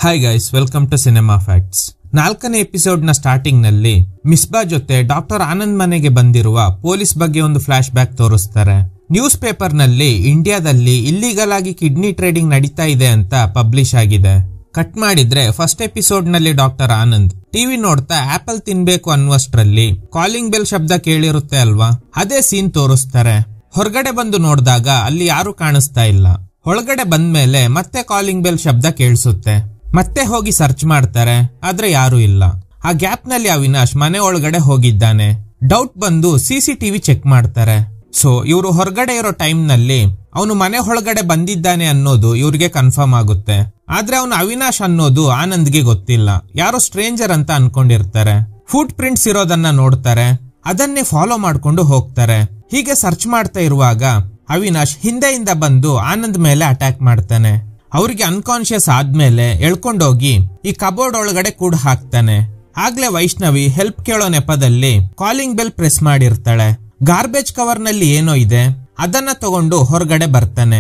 Hi guys, welcome to cinema facts. 4ನೇ episode ನ starting ನಲ್ಲಿ ಮಿಸ್ಬಾ ಜೊತೆ ಡಾಕ್ಟರ್ ಆನಂದ್ ಮನೆಗೆ ಬಂದಿರುವ ಪೊಲೀಸ್ ಬಗ್ಗೆ ಒಂದು ಫ್ಲಾಶ್ ಬ್ಯಾಕ್ ತೋರಿಸ್ತಾರೆ. ನ್ಯೂಸ್ ಪೇಪರ್ ನಲ್ಲಿ ಇಂಡಿಯಾದಲ್ಲಿ ಇಲ್ಲಿಗಲ್ ಆಗಿ ಕಿಡ್ನಿ ಟ್ರೇಡಿಂಗ್ ನಡೀತಾ ಇದೆ ಅಂತ ಪಬ್ಲಿಷ್ ಆಗಿದೆ. ಕಟ್ ಮಾಡಿದ್ರೆ ಫಸ್ಟ್ ಎಪಿಸೋಡ್ ನಲ್ಲಿ ಡಾಕ್ಟರ್ ಆನಂದ್ ಟಿವಿ ನೋಡ್ತಾ ಆಪಲ್ ತಿನ್ಬೇಕು ಅನ್ನುವಷ್ಟರಲ್ಲಿ ಕಾಲಿಂಗ್ ಬೆಲ್ ಶಬ್ದ ಕೇಳಿರುತ್ತೆ ಅಲ್ವಾ, ಅದೇ ಸೀನ್ ತೋರಿಸ್ತಾರೆ. ಹೊರಗಡೆ ಬಂದು ನೋಡಿದಾಗ ಅಲ್ಲಿ ಯಾರು ಕಾಣಿಸ್ತಾ ಇಲ್ಲ. ಒಳಗಡೆ ಬಂದ್ಮೇಲೆ ಮತ್ತೆ ಕಾಲಿಂಗ್ ಬೆಲ್ ಶಬ್ದ ಕೇಳಿಸುತ್ತೆ. ಮತ್ತೆ ಹೋಗಿ ಸರ್ಚ್ ಮಾಡ್ತಾರೆ, ಆದ್ರೆ ಯಾರು ಇಲ್ಲ. ಆ ಗ್ಯಾಪ್ ನಲ್ಲಿ ಅವಿನಾಶ್ ಮನೆ ಒಳಗಡೆ ಹೋಗಿದ್ದಾನೆ. ಡೌಟ್ ಬಂದು ಸಿಸಿಟಿವಿ ಚೆಕ್ ಮಾಡ್ತಾರೆ. ಸೊ ಇವರು ಹೊರಗಡೆ ಇರೋ ಟೈಮ್ ನಲ್ಲಿ ಅವನು ಮನೆ ಒಳಗಡೆ ಬಂದಿದ್ದಾನೆ ಅನ್ನೋದು ಇವ್ರಿಗೆ ಕನ್ಫರ್ಮ್ ಆಗುತ್ತೆ. ಆದ್ರೆ ಅವನು ಅವಿನಾಶ್ ಅನ್ನೋದು ಆನಂದ್ಗೆ ಗೊತ್ತಿಲ್ಲ, ಯಾರೋ ಸ್ಟ್ರೇಂಜರ್ ಅಂತ ಅನ್ಕೊಂಡಿರ್ತಾರೆ. ಫುಟ್ ಪ್ರಿಂಟ್ಸ್ ಇರೋದನ್ನ ನೋಡ್ತಾರೆ, ಅದನ್ನೇ ಫಾಲೋ ಮಾಡ್ಕೊಂಡು ಹೋಗ್ತಾರೆ. ಹೀಗೆ ಸರ್ಚ್ ಮಾಡ್ತಾ ಇರುವಾಗ ಅವಿನಾಶ್ ಹಿಂದೆಯಿಂದ ಬಂದು ಆನಂದ್ ಮೇಲೆ ಅಟ್ಯಾಕ್ ಮಾಡ್ತಾನೆ. ಅವ್ರಿಗೆ ಅನ್ಕಾನ್ಶಿಯಸ್ ಆದ್ಮೇಲೆ ಎಳ್ಕೊಂಡೋಗಿ ಈ ಕಬೋರ್ಡ್ ಒಳಗಡೆ ಕೂಡ ಹಾಕ್ತಾನೆ. ಆಗ್ಲೇ ವೈಷ್ಣವಿ ಹೆಲ್ಪ್ ಕೇಳೋ ನೆಪದಲ್ಲಿ ಕಾಲಿಂಗ್ ಬೆಲ್ ಪ್ರೆಸ್ ಮಾಡಿರ್ತಾಳೆ. ಗಾರ್ಬೇಜ್ ಕವರ್ ನಲ್ಲಿ ಏನೋ ಇದೆ, ಅದನ್ನ ತಗೊಂಡು ಹೊರಗಡೆ ಬರ್ತಾನೆ.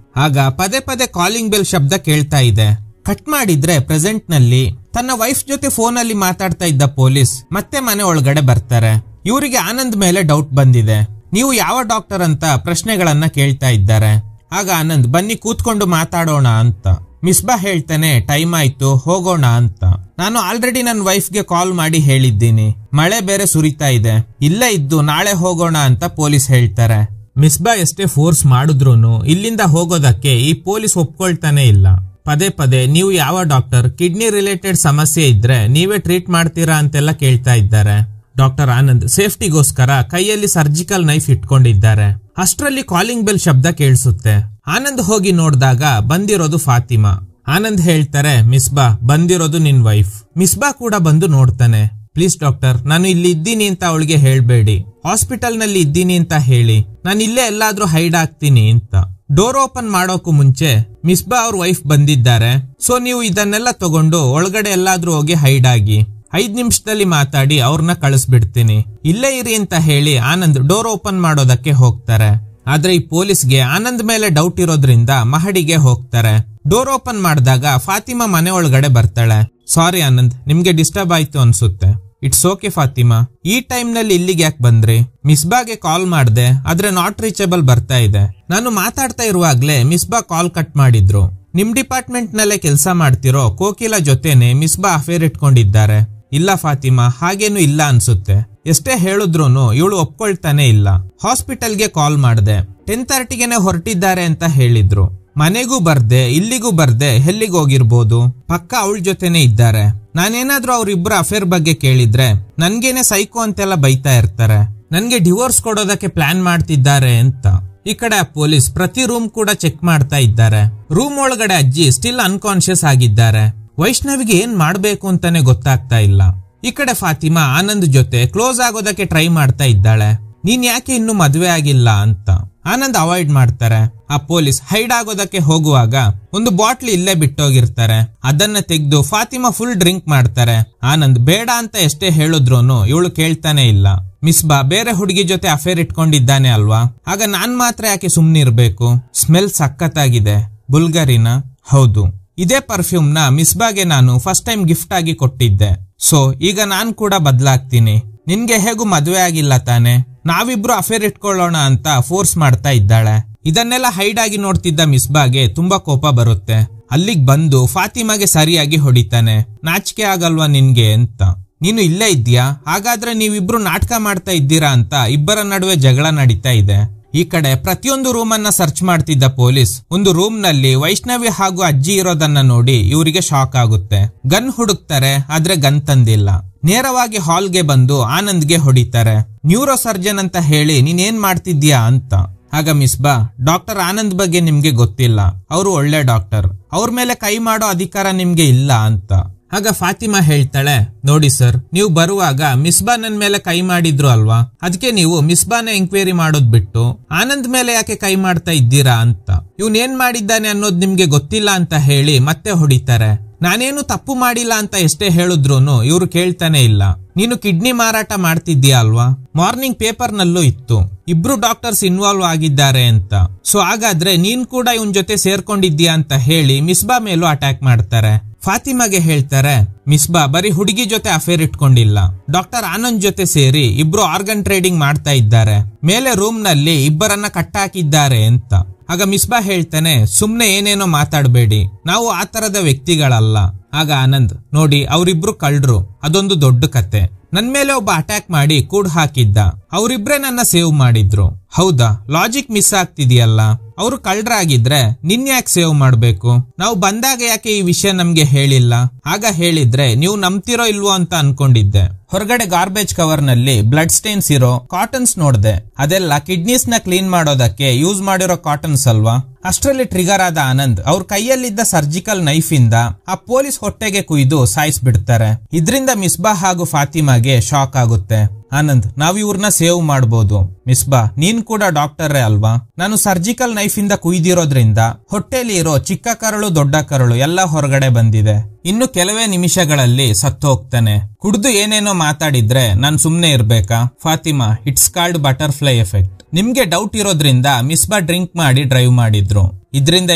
ಆಗ ಪದೇ ಪದೇ ಕಾಲಿಂಗ್ ಬೆಲ್ ಶಬ್ದ ಕೇಳ್ತಾ ಇದೆ. ಕಟ್ ಮಾಡಿದ್ರೆ ಪ್ರೆಸೆಂಟ್ ನಲ್ಲಿ ತನ್ನ ವೈಫ್ ಜೊತೆ ಫೋನ್ ಅಲ್ಲಿ ಮಾತಾಡ್ತಾ ಇದ್ದ ಪೊಲೀಸ್ ಮತ್ತೆ ಮನೆ ಒಳಗಡೆ ಬರ್ತಾರೆ. ಇವರಿಗೆ ಆನಂದ್ ಮೇಲೆ ಡೌಟ್ ಬಂದಿದೆ. ನೀವು ಯಾವ ಡಾಕ್ಟರ್ ಅಂತ ಪ್ರಶ್ನೆಗಳನ್ನ ಕೇಳ್ತಾ ಇದ್ದಾರೆ. ಆಗ ಆನಂದ್ ಬನ್ನಿ ಕೂತ್ಕೊಂಡು ಮಾತಾಡೋಣ ಅಂತ. ಮಿಸ್ಬಾ ಹೇಳ್ತಾನೆ ಟೈಮ್ ಆಯ್ತು ಹೋಗೋಣ ಅಂತ. ನಾನು ಆಲ್ರೆಡಿ ನನ್ನ ವೈಫ್ಗೆ ಕಾಲ್ ಮಾಡಿ ಹೇಳಿದ್ದೀನಿ, ಮಳೆ ಬೇರೆ ಸುರಿತಾ ಇದೆ, ಇಲ್ಲೇ ಇದ್ದು ನಾಳೆ ಹೋಗೋಣ ಅಂತ ಪೊಲೀಸ್ ಹೇಳ್ತಾರೆ. ಮಿಸ್ಬಾ ಎಷ್ಟೇ ಫೋರ್ಸ್ ಮಾಡಿದ್ರೂನು ಇಲ್ಲಿಂದ ಹೋಗೋದಕ್ಕೆ ಈ ಪೊಲೀಸ್ ಒಪ್ಕೊಳ್ತಾನೆ ಇಲ್ಲ. ಪದೇ ಪದೇ ನೀವು ಯಾವ ಡಾಕ್ಟರ್, ಕಿಡ್ನಿ ರಿಲೇಟೆಡ್ ಸಮಸ್ಯೆ ಇದ್ರೆ ನೀವೇ ಟ್ರೀಟ್ ಮಾಡ್ತೀರಾ ಅಂತೆಲ್ಲ ಕೇಳ್ತಾ ಇದ್ದಾರೆ. ಡಾಕ್ಟರ್ ಆನಂದ್ ಸೇಫ್ಟಿಗೋಸ್ಕರ ಕೈಯಲ್ಲಿ ಸರ್ಜಿಕಲ್ ನೈಫ್ ಇಟ್ಕೊಂಡಿದ್ದಾರೆ. ಅಷ್ಟರಲ್ಲಿ ಕಾಲಿಂಗ್ ಬೆಲ್ ಶಬ್ದ ಕೇಳಿಸುತ್ತೆ. ಆನಂದ್ ಹೋಗಿ ನೋಡಿದಾಗ ಬಂದಿರೋದು ಫಾತಿಮಾ. ಆನಂದ್ ಹೇಳ್ತಾರೆ, ಮಿಸ್ಬಾ ಬಂದಿರೋದು ನಿನ್ ವೈಫ್. ಮಿಸ್ಬಾ ಕೂಡ ಬಂದು ನೋಡ್ತಾನೆ. ಪ್ಲೀಸ್ ಡಾಕ್ಟರ್, ನಾನು ಇಲ್ಲಿ ಇದ್ದೀನಿ ಅಂತ ಅವಳಿಗೆ ಹೇಳ್ಬೇಡಿ, ಹಾಸ್ಪಿಟಲ್ ನಲ್ಲಿ ಇದ್ದೀನಿ ಅಂತ ಹೇಳಿ, ನಾನು ಇಲ್ಲೇ ಎಲ್ಲಾದ್ರೂ ಹೈಡ್ ಆಗ್ತೀನಿ ಅಂತ. ಡೋರ್ ಓಪನ್ ಮಾಡೋಕು ಮುಂಚೆ ಮಿಸ್ಬಾ ಅವ್ರ ವೈಫ್ ಬಂದಿದ್ದಾರೆ, ಸೊ ನೀವು ಇದನ್ನೆಲ್ಲ ತಗೊಂಡು ಒಳಗಡೆ ಎಲ್ಲಾದ್ರೂ ಹೋಗಿ ಹೈಡ್ ಆಗಿ, 5 ನಿಮಿಷದಲ್ಲಿ ಮಾತಾಡಿ ಅವ್ರನ್ನ ಕಳಿಸ್ಬಿಡ್ತೀನಿ, ಇಲ್ಲೇ ಇರಿ ಅಂತ ಹೇಳಿ ಆನಂದ್ ಡೋರ್ ಓಪನ್ ಮಾಡೋದಕ್ಕೆ ಹೋಗ್ತಾರೆ. ಆದ್ರೆ ಈ ಪೊಲೀಸ್ಗೆ ಆನಂದ್ ಮೇಲೆ ಡೌಟ್ ಇರೋದ್ರಿಂದ ಮಹಡಿಗೆ ಹೋಗ್ತಾರೆ. ಡೋರ್ ಓಪನ್ ಮಾಡಿದಾಗ ಫಾತಿಮಾ ಮನೆ ಒಳಗಡೆ ಬರ್ತಾಳೆ. ಸಾರಿ ಆನಂದ್, ನಿಮ್ಗೆ ಡಿಸ್ಟರ್ಬ್ ಆಯ್ತು ಅನ್ಸುತ್ತೆ. ಇಟ್ಸ್ ಓಕೆ ಫಾತಿಮಾ, ಈ ಟೈಮ್ ನಲ್ಲಿ ಇಲ್ಲಿಗೆ ಯಾಕೆ ಬಂದ್ರಿ? ಮಿಸ್ಬಾಗೆ ಕಾಲ್ ಮಾಡ್ದೆ, ಆದ್ರೆ ನಾಟ್ ರೀಚೇಬಲ್ ಬರ್ತಾ ಇದೆ. ನಾನು ಮಾತಾಡ್ತಾ ಇರುವಾಗ್ಲೇ ಮಿಸ್ಬಾ ಕಾಲ್ ಕಟ್ ಮಾಡಿದ್ರು. ನಿಮ್ ಡಿಪಾರ್ಟ್ಮೆಂಟ್ ನಲ್ಲೇ ಕೆಲಸ ಮಾಡ್ತಿರೋ ಕೋಕಿಲ ಜೊತೆನೆ ಮಿಸ್ಬಾ ಅಫೇರ್ ಇಟ್ಕೊಂಡಿದ್ದಾರೆ. ಇಲ್ಲ ಫಾತಿಮಾ, ಹಾಗೇನು ಇಲ್ಲ ಅನ್ಸುತ್ತೆ. ಎಷ್ಟೇ ಹೇಳಿದ್ರೂನು ಇವಳು ಒಪ್ಕೊಳ್ತಾನೆ ಇಲ್ಲ. ಹಾಸ್ಪಿಟಲ್ಗೆ ಕಾಲ್ ಮಾಡ್ದೆ, 10:30ಗೆ ಹೊರಟಿದ್ದಾರೆ ಅಂತ ಹೇಳಿದ್ರು. ಮನೆಗೂ ಬರ್ದೆ, ಇಲ್ಲಿಗೂ ಬರ್ದೆ, ಎಲ್ಲಿಗೆ ಹೋಗಿರ್ಬೋದು? ಪಕ್ಕ ಅವಳ ಜೊತೆನೆ ಇದ್ದಾರೆ. ನಾನೇನಾದ್ರೂ ಅವ್ರಿಬ್ರು ಅಫೇರ್ ಬಗ್ಗೆ ಕೇಳಿದ್ರೆ ನನ್ಗೇನೆ ಸೈಕೋ ಅಂತೆಲ್ಲ ಬೈತಾ ಇರ್ತಾರೆ. ನನ್ಗೆ ಡಿವೋರ್ಸ್ ಕೊಡೋದಕ್ಕೆ ಪ್ಲಾನ್ ಮಾಡ್ತಿದ್ದಾರೆ ಅಂತ. ಈ ಕಡೆ ಪೊಲೀಸ್ ಪ್ರತಿ ರೂಮ್ ಕೂಡ ಚೆಕ್ ಮಾಡ್ತಾ ಇದ್ದಾರೆ. ರೂಮ್ ಒಳಗಡೆ ಅಜ್ಜಿ ಸ್ಟಿಲ್ ಅನ್ಕಾನ್ಶಿಯಸ್ ಆಗಿದ್ದಾರೆ. ವೈಷ್ಣವಿಗೆ ಏನ್ ಮಾಡ್ಬೇಕು ಅಂತಾನೆ ಗೊತ್ತಾಗ್ತಾ ಇಲ್ಲ. ಈ ಕಡೆ ಫಾತಿಮಾ ಆನಂದ್ ಜೊತೆ ಕ್ಲೋಸ್ ಆಗೋದಕ್ಕೆ ಟ್ರೈ ಮಾಡ್ತಾ ಇದ್ದಾಳೆ. ನೀನ್ ಯಾಕೆ ಇನ್ನು ಮದ್ವೆ ಆಗಿಲ್ಲ ಅಂತ. ಆನಂದ್ ಅವಾಯ್ಡ್ ಮಾಡ್ತಾರೆ. ಆ ಪೊಲೀಸ್ ಹೈಡ್ ಆಗೋದಕ್ಕೆ ಹೋಗುವಾಗ ಒಂದು ಬಾಟ್ಲಿ ಇಲ್ಲೇ ಬಿಟ್ಟೋಗಿರ್ತಾರೆ. ಅದನ್ನ ತೆಗೆದು ಫಾತಿಮಾ ಫುಲ್ ಡ್ರಿಂಕ್ ಮಾಡ್ತಾರೆ. ಆನಂದ್ ಬೇಡ ಅಂತ ಎಷ್ಟೇ ಹೇಳಿದ್ರೂನು ಇವಳು ಕೇಳ್ತಾನೆ ಇಲ್ಲ. ಮಿಸ್ಬಾ ಬೇರೆ ಹುಡುಗಿ ಜೊತೆ ಅಫೇರ್ ಇಟ್ಕೊಂಡಿದ್ದಾನೆ ಅಲ್ವಾ, ಆಗ ನಾನ್ ಮಾತ್ರ ಯಾಕೆ ಸುಮ್ನಿರ್ಬೇಕು? ಸ್ಮೆಲ್ ಸಖತ್ತಾಗಿದೆ. ಬುಲ್ಗರಿನಾ? ಹೌದು. ಇದೇ ಪರ್ಫ್ಯೂಮ್ ನ ಮಿಸ್ಬಾಗೆ ನಾನು ಫಸ್ಟ್ ಟೈಮ್ ಗಿಫ್ಟ್ ಆಗಿ ಕೊಟ್ಟಿದ್ದೆ. ಸೊ ಈಗ ನಾನ್ ಕೂಡ ಬದಲಾಗ್ತೀನಿ. ನಿನ್ಗೆ ಹೇಗೂ ಮದ್ವೆ ಆಗಿಲ್ಲ ತಾನೆ, ನಾವಿಬ್ರು ಅಫೇರ್ ಇಟ್ಕೊಳ್ಳೋಣ ಅಂತ ಫೋರ್ಸ್ ಮಾಡ್ತಾ ಇದ್ದಾಳೆ. ಇದನ್ನೆಲ್ಲ ಹೈಡ್ ಆಗಿ ನೋಡ್ತಿದ್ದ ಮಿಸ್ಬಾಗೆ ತುಂಬಾ ಕೋಪ ಬರುತ್ತೆ. ಅಲ್ಲಿಗ್ ಬಂದು ಫಾತಿಮಾಗೆ ಸರಿಯಾಗಿ ಹೊಡಿತಾನೆ. ನಾಚಿಕೆ ಆಗಲ್ವಾ ನಿನ್ಗೆ ಅಂತ. ನೀನು ಇಲ್ಲೇ ಇದ್ಯಾ, ಹಾಗಾದ್ರೆ ನೀವಿಬ್ರು ನಾಟಕ ಮಾಡ್ತಾ ಇದ್ದೀರಾ ಅಂತ ಇಬ್ಬರ ನಡುವೆ ಜಗಳ ನಡೀತಾ ಇದೆ. ಈ ಕಡೆ ಪ್ರತಿಯೊಂದು ರೂಮ್ ಅನ್ನ ಸರ್ಚ್ ಮಾಡ್ತಿದ್ದ ಪೊಲೀಸ್ ಒಂದು ರೂಮ್ ನಲ್ಲಿ ವೈಷ್ಣವಿ ಹಾಗೂ ಅಜ್ಜಿ ಇರೋದನ್ನ ನೋಡಿ ಇವರಿಗೆ ಶಾಕ್ ಆಗುತ್ತೆ. ಗನ್ ಹುಡುಕ್ತಾರೆ, ಆದ್ರೆ ಗನ್ ತಂದಿಲ್ಲ. ನೇರವಾಗಿ ಹಾಲ್ಗೆ ಬಂದು ಆನಂದ್ಗೆ ಹೊಡಿತಾರೆ. ನ್ಯೂರೋ ಸರ್ಜನ್ ಅಂತ ಹೇಳಿ ನೀನೇನ್ ಮಾಡ್ತಿದ್ಯಾ ಅಂತ. ಆಗ ಮಿಸ್ಬಾ, ಡಾಕ್ಟರ್ ಆನಂದ್ ಬಗ್ಗೆ ನಿಮ್ಗೆ ಗೊತ್ತಿಲ್ಲ, ಅವರು ಒಳ್ಳೆ ಡಾಕ್ಟರ್, ಅವ್ರ ಮೇಲೆ ಕೈ ಮಾಡೋ ಅಧಿಕಾರ ನಿಮ್ಗೆ ಇಲ್ಲ ಅಂತ. ಆಗ ಫಾತಿಮಾ ಹೇಳ್ತಾಳೆ, ನೋಡಿ ಸರ್, ನೀವು ಬರುವಾಗ ಮಿಸ್ಬಾ ನನ್ ಮೇಲೆ ಕೈ ಮಾಡಿದ್ರು ಅಲ್ವಾ, ಅದಕ್ಕೆ ನೀವು ಮಿಸ್ಬಾನ ಎಂಕ್ವೈರಿ ಮಾಡೋದ್ ಬಿಟ್ಟು ಆನಂದ್ ಮೇಲೆ ಯಾಕೆ ಕೈ ಮಾಡ್ತಾ ಇದ್ದೀರಾ ಅಂತ. ಇವ್ನ್ ಏನ್ ಮಾಡಿದ್ದಾನೆ ಅನ್ನೋದು ನಿಮ್ಗೆ ಗೊತ್ತಿಲ್ಲ ಅಂತ ಹೇಳಿ ಮತ್ತೆ ಹೊಡಿತಾರೆ. ನಾನೇನು ತಪ್ಪು ಮಾಡಿಲ್ಲ ಅಂತ ಎಷ್ಟೇ ಹೇಳಿದ್ರೂನು ಇವ್ರು ಕೇಳ್ತಾನೆ ಇಲ್ಲ. ನೀನು ಕಿಡ್ನಿ ಮಾರಾಟ ಮಾಡ್ತಿದ್ದೀಯಾ ಅಲ್ವಾ, ಮಾರ್ನಿಂಗ್ ಪೇಪರ್ ನಲ್ಲೂ ಇತ್ತು, ಇಬ್ರು ಡಾಕ್ಟರ್ಸ್ ಇನ್ವಾಲ್ವ್ ಆಗಿದ್ದಾರೆ ಅಂತ. ಸೊ ಹಾಗಾದ್ರೆ ನೀನ್ ಕೂಡ ಇವನ್ ಜೊತೆ ಸೇರ್ಕೊಂಡಿದ್ಯಾ ಅಂತ ಹೇಳಿ ಮಿಸ್ಬಾ ಮೇಲೂ ಅಟ್ಯಾಕ್ ಮಾಡ್ತಾರೆ. ಫಾತಿಮಾಗೆ ಹೇಳ್ತಾರೆ, ಮಿಸ್ಬಾ ಬರೀ ಹುಡುಗಿ ಜೊತೆ ಅಫೇರ್ ಇಟ್ಕೊಂಡಿಲ್ಲ, ಡಾಕ್ಟರ್ ಆನಂದ್ ಜೊತೆ ಸೇರಿ ಇಬ್ರು ಆರ್ಗನ್ ಟ್ರೇಡಿಂಗ್ ಮಾಡ್ತಾ ಇದ್ದಾರೆ, ಮೇಲೆ ರೂಮ್ ನಲ್ಲಿ ಇಬ್ಬರನ್ನ ಕಟ್ಟಾಕಿದ್ದಾರೆ ಅಂತ. ಆಗ ಮಿಸ್ಬಾ ಹೇಳ್ತಾನೆ, ಸುಮ್ನೆ ಏನೇನೋ ಮಾತಾಡಬೇಡಿ, ನಾವು ಆ ತರದ ವ್ಯಕ್ತಿಗಳಲ್ಲ. ಆಗ ಆನಂದ್, ನೋಡಿ ಅವರಿಬ್ರು ಕಳ್ರು, ಅದೊಂದು ದೊಡ್ಡ ಕತೆ. ನನ್ ಮೇಲೆ ಒಬ್ಬ ಅಟ್ಯಾಕ್ ಮಾಡಿ ಕೂಡ್ ಹಾಕಿದ್ದ, ಅವರಿಬ್ರೆ ನನ್ನ ಸೇವ್ ಮಾಡಿದ್ರು. ಹೌದಾ, ಲಾಜಿಕ್ ಮಿಸ್ ಆಗ್ತಿದೆಯಲ್ಲ. ಅವರು ಕಳ್ರಾಗಿದ್ರೆ ನಿನ್ಯಾಕೆ ಸೇವ್ ಮಾಡ್ಬೇಕು? ನಾವು ಬಂದಾಗ ಯಾಕೆ ಈ ವಿಷಯ ನಮ್ಗೆ ಹೇಳಿಲ್ಲ? ಆಗ ಹೇಳಿದ್ರೆ ನೀವು ನಂಬ್ತಿರೋ ಇಲ್ವೋ ಅಂತ ಅನ್ಕೊಂಡಿದ್ದೆ. ಹೊರಗಡೆ ಗಾರ್ಬೇಜ್ ಕವರ್ ನಲ್ಲಿ ಬ್ಲಡ್ ಸ್ಟೇನ್ಸ್ ಇರೋ ಕಾಟನ್ಸ್ ನೋಡ್ದೆ, ಅದೆಲ್ಲ ಕಿಡ್ನೀಸ್ ನ ಕ್ಲೀನ್ ಮಾಡೋದಕ್ಕೆ ಯೂಸ್ ಮಾಡಿರೋ ಕಾಟನ್ಸ್ ಅಲ್ವಾ? ಅಷ್ಟರಲ್ಲಿ ಟ್ರಿಗರ್ ಆದ ಆನಂದ್ ಅವ್ರ ಕೈಯಲ್ಲಿದ್ದ ಸರ್ಜಿಕಲ್ ನೈಫ್ ಇಂದ ಆ ಪೊಲೀಸ್ ಹೊಟ್ಟೆಗೆ ಕುಯ್ದು ಸಾಯಿಸ್ಬಿಡ್ತಾರೆ. ಇದರಿಂದ ಮಿಸ್ಬಾ ಹಾಗೂ ಫಾತಿಮಾಗೆ ಶಾಕ್ ಆಗುತ್ತೆ. ಆನಂದ್, ನಾವ್ ಇವ್ರನ್ನ ಸೇವ್ ಮಾಡಬಹುದು. ಮಿಸ್ಬಾ, ನೀನ್ ಕೂಡ ಡಾಕ್ಟರೇ ಅಲ್ವಾ? ನಾನು ಸರ್ಜಿಕಲ್ ನೈಫ್ ಇಂದ ಕುಯ್ದಿರೋದ್ರಿಂದ ಹೊಟ್ಟೆಲಿ ಇರೋ ಚಿಕ್ಕ ಕರಳು ದೊಡ್ಡ ಕರಳು ಎಲ್ಲ ಹೊರಗಡೆ ಬಂದಿದೆ. ಇನ್ನು ಕೆಲವೇ ನಿಮಿಷಗಳಲ್ಲಿ ಸತ್ತು ಹೋಗ್ತಾನೆ. ಕುಡ್ದು ಏನೇನೋ ಮಾತಾಡಿದ್ರೆ ನಾನ್ ಸುಮ್ನೆ ಇರ್ಬೇಕಾ? Fatima, it's called butterfly effect. ನಿಮ್ಗೆ ಡೌಟ್ ಇರೋದ್ರಿಂದ ಮಿಸ್ಬಾ ಡ್ರಿಂಕ್ ಮಾಡಿ ಡ್ರೈವ್ ಮಾಡಿದ್ರು. ಇದರಿಂದ